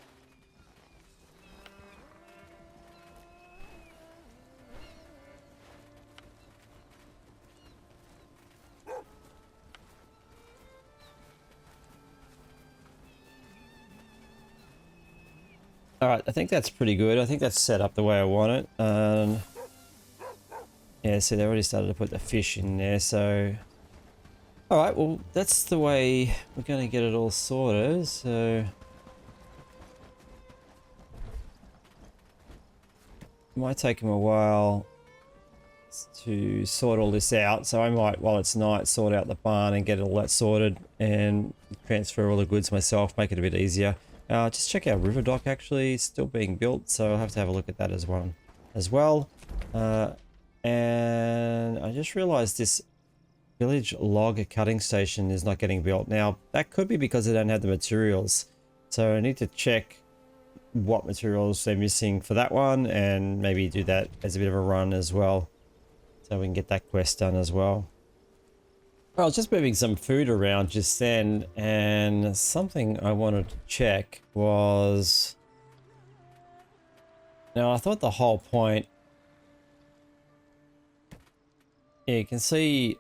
Alright, I think that's pretty good. I think that's set up the way I want it. Yeah, see, they already started to put the fish in there, so... Alright, well, that's the way we're going to get it all sorted, so... It might take them a while to sort all this out, so I might, while it's night, sort out the barn and get all that sorted and transfer all the goods myself, make it a bit easier. Just check our river dock, actually, it's still being built, so I'll have to have a look at that as well. And I just realized this village log cutting station is not getting built. Now, that could be because they don't have the materials. So I need to check what materials they're missing for that one and maybe do that as a bit of a run as well. So we can get that quest done as well. I was just moving some food around just then, and something I wanted to check was... Now, I thought the whole point... Yeah, you can see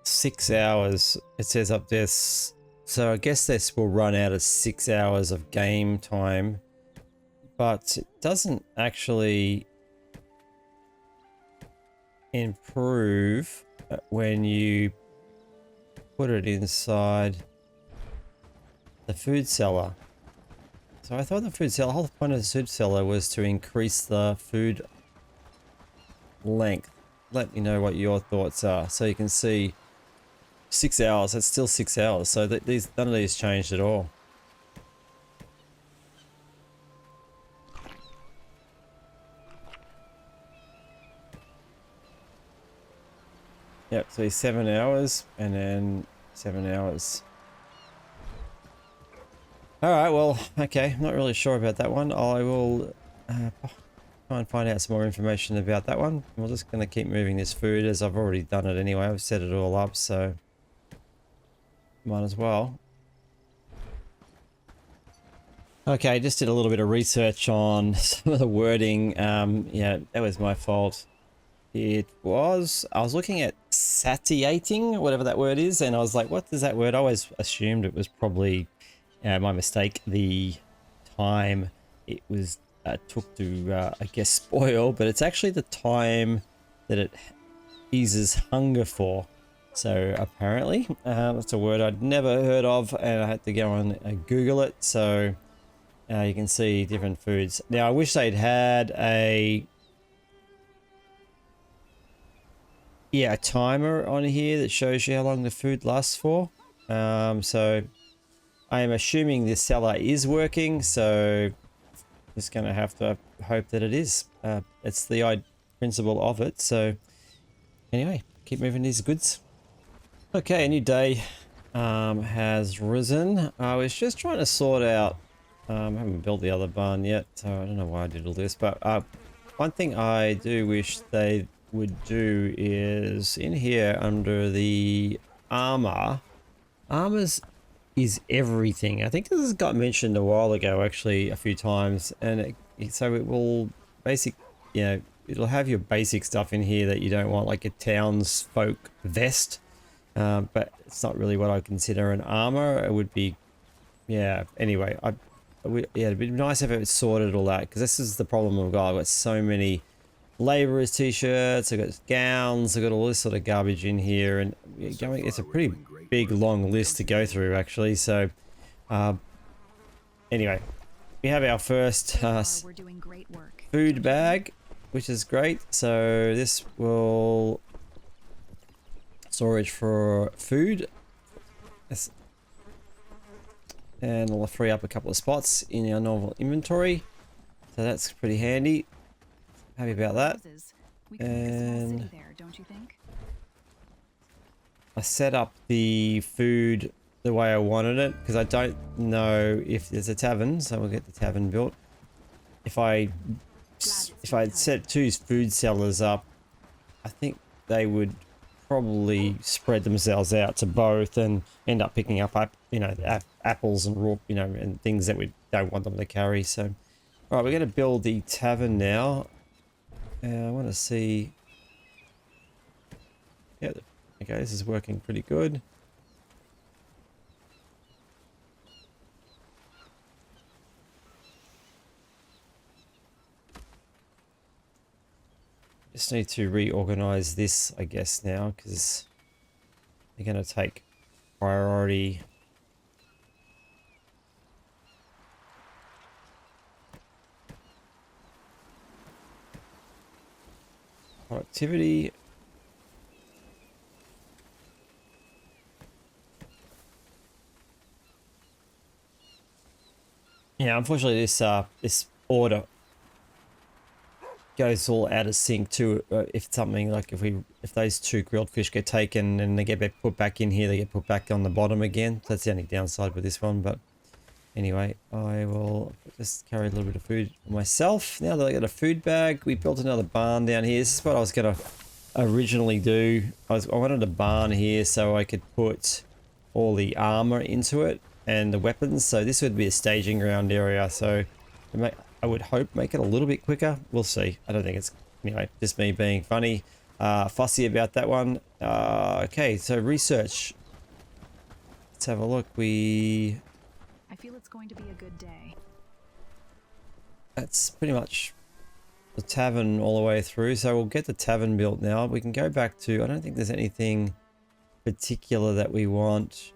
6 hours, it says up this. So I guess this will run out of 6 hours of game time, but it doesn't actually improve when you put it inside the food cellar. So I thought the food cellar, the whole point of the food cellar was to increase the food length. Let me know what your thoughts are. So you can see 6 hours, that's still 6 hours. So none of these changed at all. Yep, so 7 hours and then 7 hours. Alright, well, okay, I'm not really sure about that one. I will try and find out some more information about that one. We're just going to keep moving this food as I've already done it anyway. I've set it all up, so might as well. Okay, just did a little bit of research on some of the wording. Yeah, that was my fault. I was looking at satiating, whatever that word is, and I was like, what is that word? I always assumed it was probably my mistake, the time it was took to, I guess, spoil, but it's actually the time that it eases hunger for. So apparently, that's a word I'd never heard of, and I had to go and Google it. So you can see different foods. Now, I wish they'd had a timer on here that shows you how long the food lasts for. So I am assuming this cellar is working, so just going to have to hope that it is. It's the principle of it. So anyway, keep moving these goods. Okay, a new day has risen. I was just trying to sort out, I haven't built the other barn yet, so I don't know why I did all this, but one thing I do wish they would do is in here under the armors is everything. I think this has got mentioned a while ago, actually, a few times, and so it will it'll have your basic stuff in here that you don't want, like a townsfolk vest, but it's not really what I consider an armor. It would be, anyway, it'd be nice if it sorted all that, because this is the problem I've got so many laborers t-shirts, I've got gowns, I've got all this sort of garbage in here, and it's a pretty big long list to go through, actually. So anyway, we have our first We're doing great work. food bag, which is great. So this will storage for food. Yes. And it'll free up a couple of spots in our normal inventory. So that's pretty handy. Happy about that. We can make a small And city there, don't you think? I set up the food the way I wanted it because I don't know if there's a tavern, so we'll get the tavern built. If I set 2 food sellers up, I think they would probably spread themselves out to both and end up picking up, apples and raw, and things that we don't want them to carry. So, all right, we're going to build the tavern now. I want to see. Yeah, okay, this is working pretty good. Just need to reorganize this, I guess, now, because they're going to take priority. Productivity. Yeah, unfortunately, this order goes all out of sync too. If something like if those 2 grilled fish get taken and they get put back in here, they get put back on the bottom again. That's the only downside with this one. But anyway, I will just carry a little bit of food for myself. Now that I got a food bag, we built another barn down here. This is what I was gonna originally do. I wanted a barn here so I could put all the armor into it and the weapons. So this would be a staging ground area. So I would hope make it a little bit quicker. We'll see. I don't think it's, anyway, just me being funny, fussy about that one. Okay, so research. Let's have a look. I feel it's going to be a good day. That's pretty much the tavern all the way through. So we'll get the tavern built now. We can go back to, I don't think there's anything particular that we want.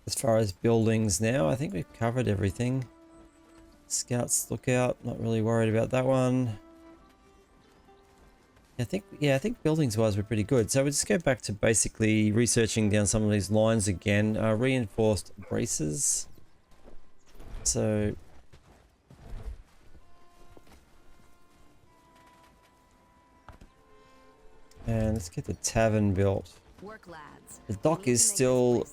As far as buildings now, I think we've covered everything. Scouts lookout, not really worried about that one. I think buildings wise we're pretty good. So we'll just go back to basically researching down some of these lines again. Reinforced braces. So and let's get the tavern built. Work, lads. The dock is still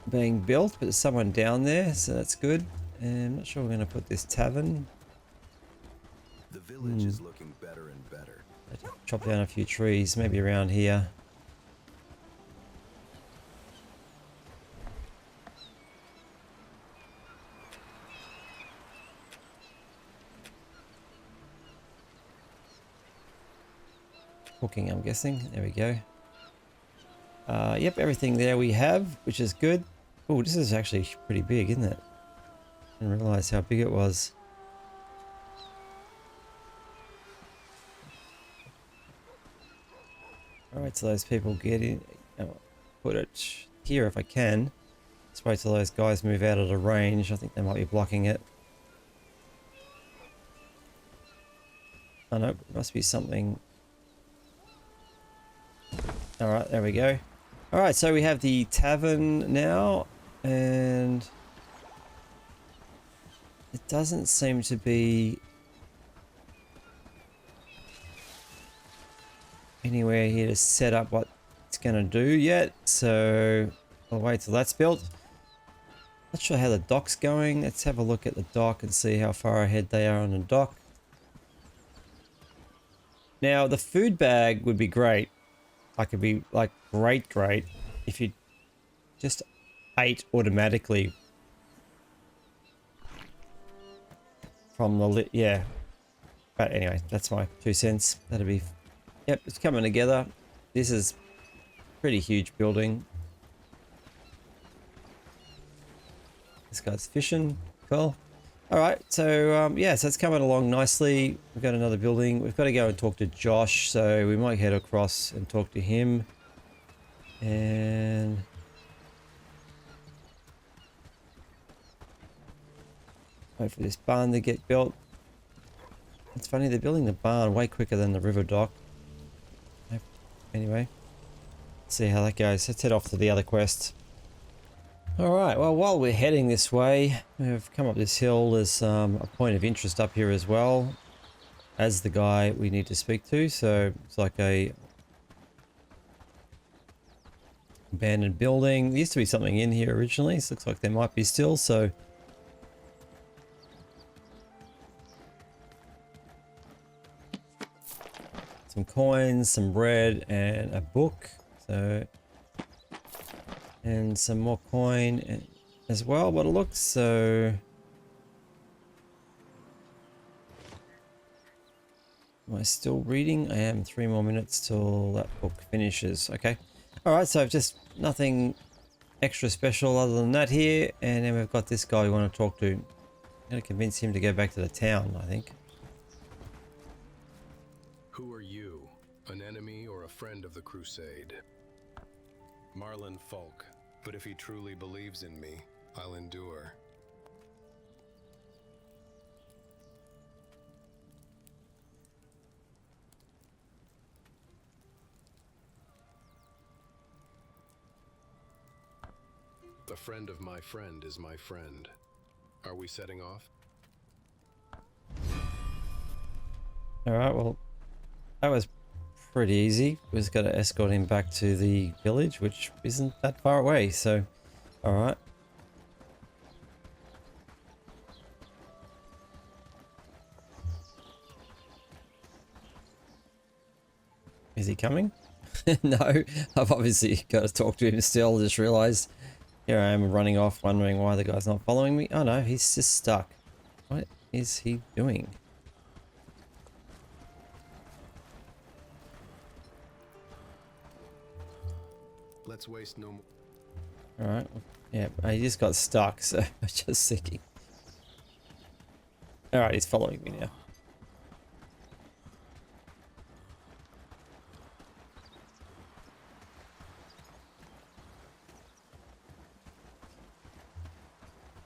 being built, but there's someone down there, so that's good. And I'm not sure we're going to put this tavern. The village is looking better and better. Chop down a few trees, maybe around here. Cooking, I'm guessing. There we go. Yep, everything there we have, which is good. Oh, this is actually pretty big, isn't it? I didn't realize how big it was. Alright, so those people get in. I'll put it here if I can. Let's wait till those guys move out of the range. I think they might be blocking it. Oh no, it must be something. Alright, there we go. Alright, so we have the tavern now, and it doesn't seem to be anywhere here to set up what it's going to do yet, so I'll wait till that's built. Not sure how the dock's going. Let's have a look at the dock and see how far ahead they are on the dock. Now, the food bag would be great. Like, it'd be like great if you just ate automatically from the lit. Yeah, but anyway, that's my 2 cents. That'd be, yep, it's coming together. This is pretty huge building. This guy's fishing. Cool. All right, so yeah, so it's coming along nicely. We've got another building. We've got to go and talk to Josh, so we might head across and talk to him. And Wait for this barn to get built. It's funny, they're building the barn way quicker than the river dock. Anyway, let's see how that goes. Let's head off to the other quest. Alright, well, while we're heading this way, we've come up this hill. There's a point of interest up here as well as the guy we need to speak to. So it's like a abandoned building. There used to be something in here originally. It looks like there might be still, so some coins, some bread, and a book. So, and some more coin as well, what it looks. So, am I still reading? I am. 3 more minutes till that book finishes. Okay. All right. So just nothing extra special other than that here, and then we've got this guy we want to talk to. I'm going to convince him to go back to the town, I think. Who are you? An enemy or a friend of the crusade? Marlin Falk, but if he truly believes in me, I'll endure. A friend of my friend is my friend. Are we setting off? Alright, well, that was pretty easy. We just got to escort him back to the village, which isn't that far away, so alright. Is he coming? No, I've obviously got to talk to him still. Just realised here I am running off, wondering why the guy's not following me. Oh no, he's just stuck. What is he doing? Let's waste no more. Alright, yeah, he just got stuck, so I'm just thinking. Alright, he's following me now.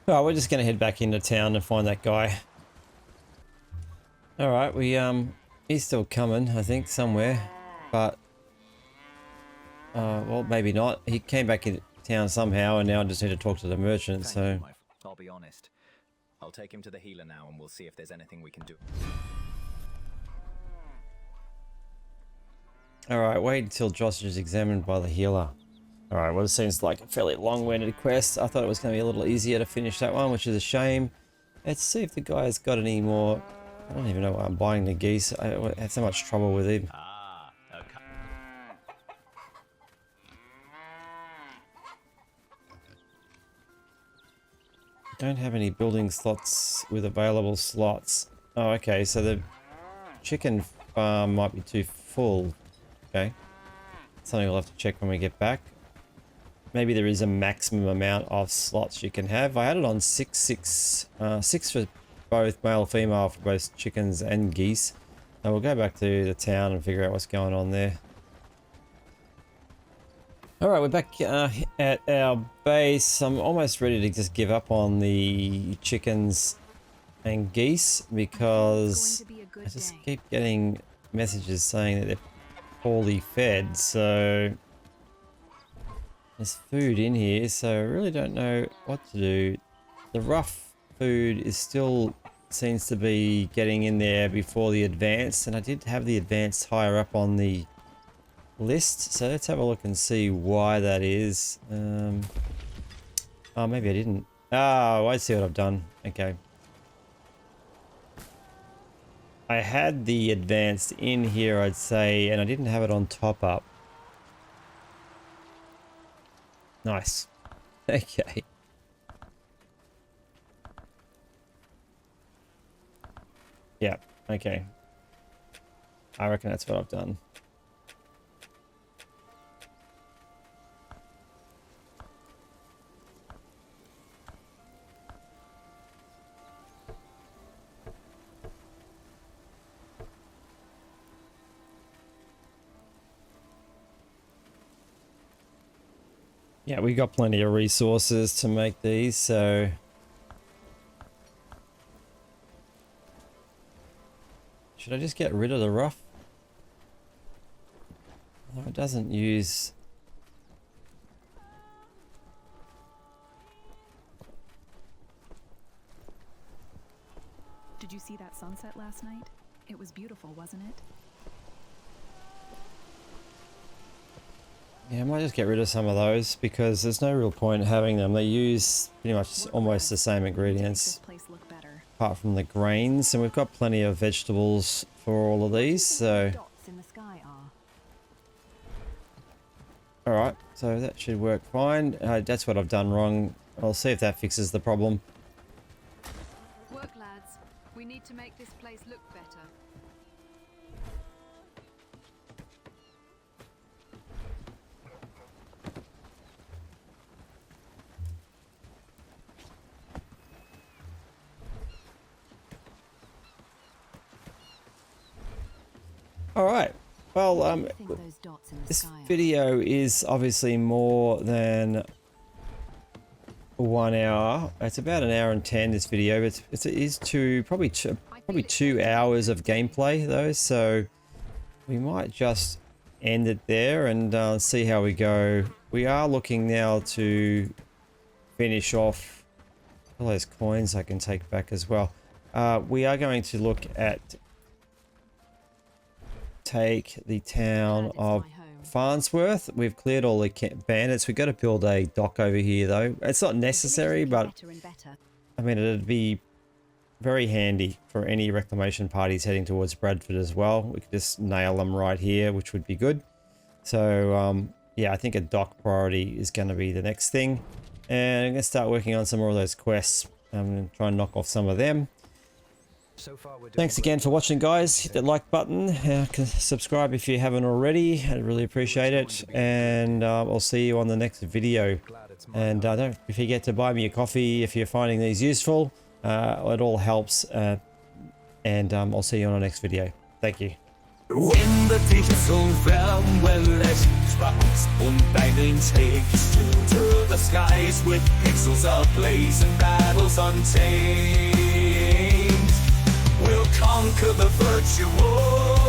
Alright, we're just gonna head back into town and find that guy. Alright, he's still coming, I think, somewhere, but well, maybe not. He came back into town somehow, and now I just need to talk to the merchant, so... I'll be honest. I'll take him to the healer now, and we'll see if there's anything we can do. Alright, wait until Josh is examined by the healer. Alright, well, it seems like a fairly long-winded quest. I thought it was going to be a little easier to finish that one, which is a shame. Let's see if the guy's got any more... I don't even know why I'm buying the geese. I had so much trouble with him. Don't have any building slots with available slots. Oh, okay, so the chicken farm might be too full. Okay. Something we'll have to check when we get back. Maybe there is a maximum amount of slots you can have. I had it on 6 for both male and female for both chickens and geese. So we'll go back to the town and figure out what's going on there. Alright, we're back at our base. I'm almost ready to just give up on the chickens and geese because I just keep getting messages saying that they're poorly fed, so there's food in here, so I really don't know what to do. The rough food is still seems to be getting in there before the advanced, and I did have the advanced higher up on the list, so let's have a look and see why that is. Oh, maybe I didn't. Oh, I see what I've done. Okay. I had the advanced in here, I'd say, and I didn't have it on top up. Nice. Okay. Yeah, okay. I reckon that's what I've done. Yeah, we got plenty of resources to make these, so Should I just get rid of the rough? No, it doesn't use... Did you see that sunset last night? It was beautiful, wasn't it? Yeah, I might just get rid of some of those because there's no real point in having them. They use pretty much almost the same ingredients apart from the grains, and we've got plenty of vegetables for all of these, so... Alright, so that should work fine. That's what I've done wrong. I'll see if that fixes the problem. Work, lads. We need to make this place look better. Alright, well, this video is obviously more than 1 hour. It's about 1 hour and 10, this video. It is probably 2 hours of gameplay though, so we might just end it there and see how we go. We are looking now to finish off all those coins I can take back as well. We are going to look at take the town of Farnsworth. We've cleared all the bandits. We've got to build a dock over here though. It's not necessary, but I mean it'd be very handy for any reclamation parties heading towards Bradford as well. We could just nail them right here, which would be good. So yeah, I think a dock priority is going to be the next thing, and I'm going to start working on some more of those quests. I'm going to try and knock off some of them. Thanks again for watching, guys. Hit that like button, subscribe if you haven't already. I'd really appreciate it, and I'll see you on the next video. And don't forget to buy me a coffee if you're finding these useful. It all helps, and I'll see you on the next video. Thank you. When the fields so farewell-less sparks und lightning takes to the skies with pixels ablaze and battles untamed, we'll conquer the virtual.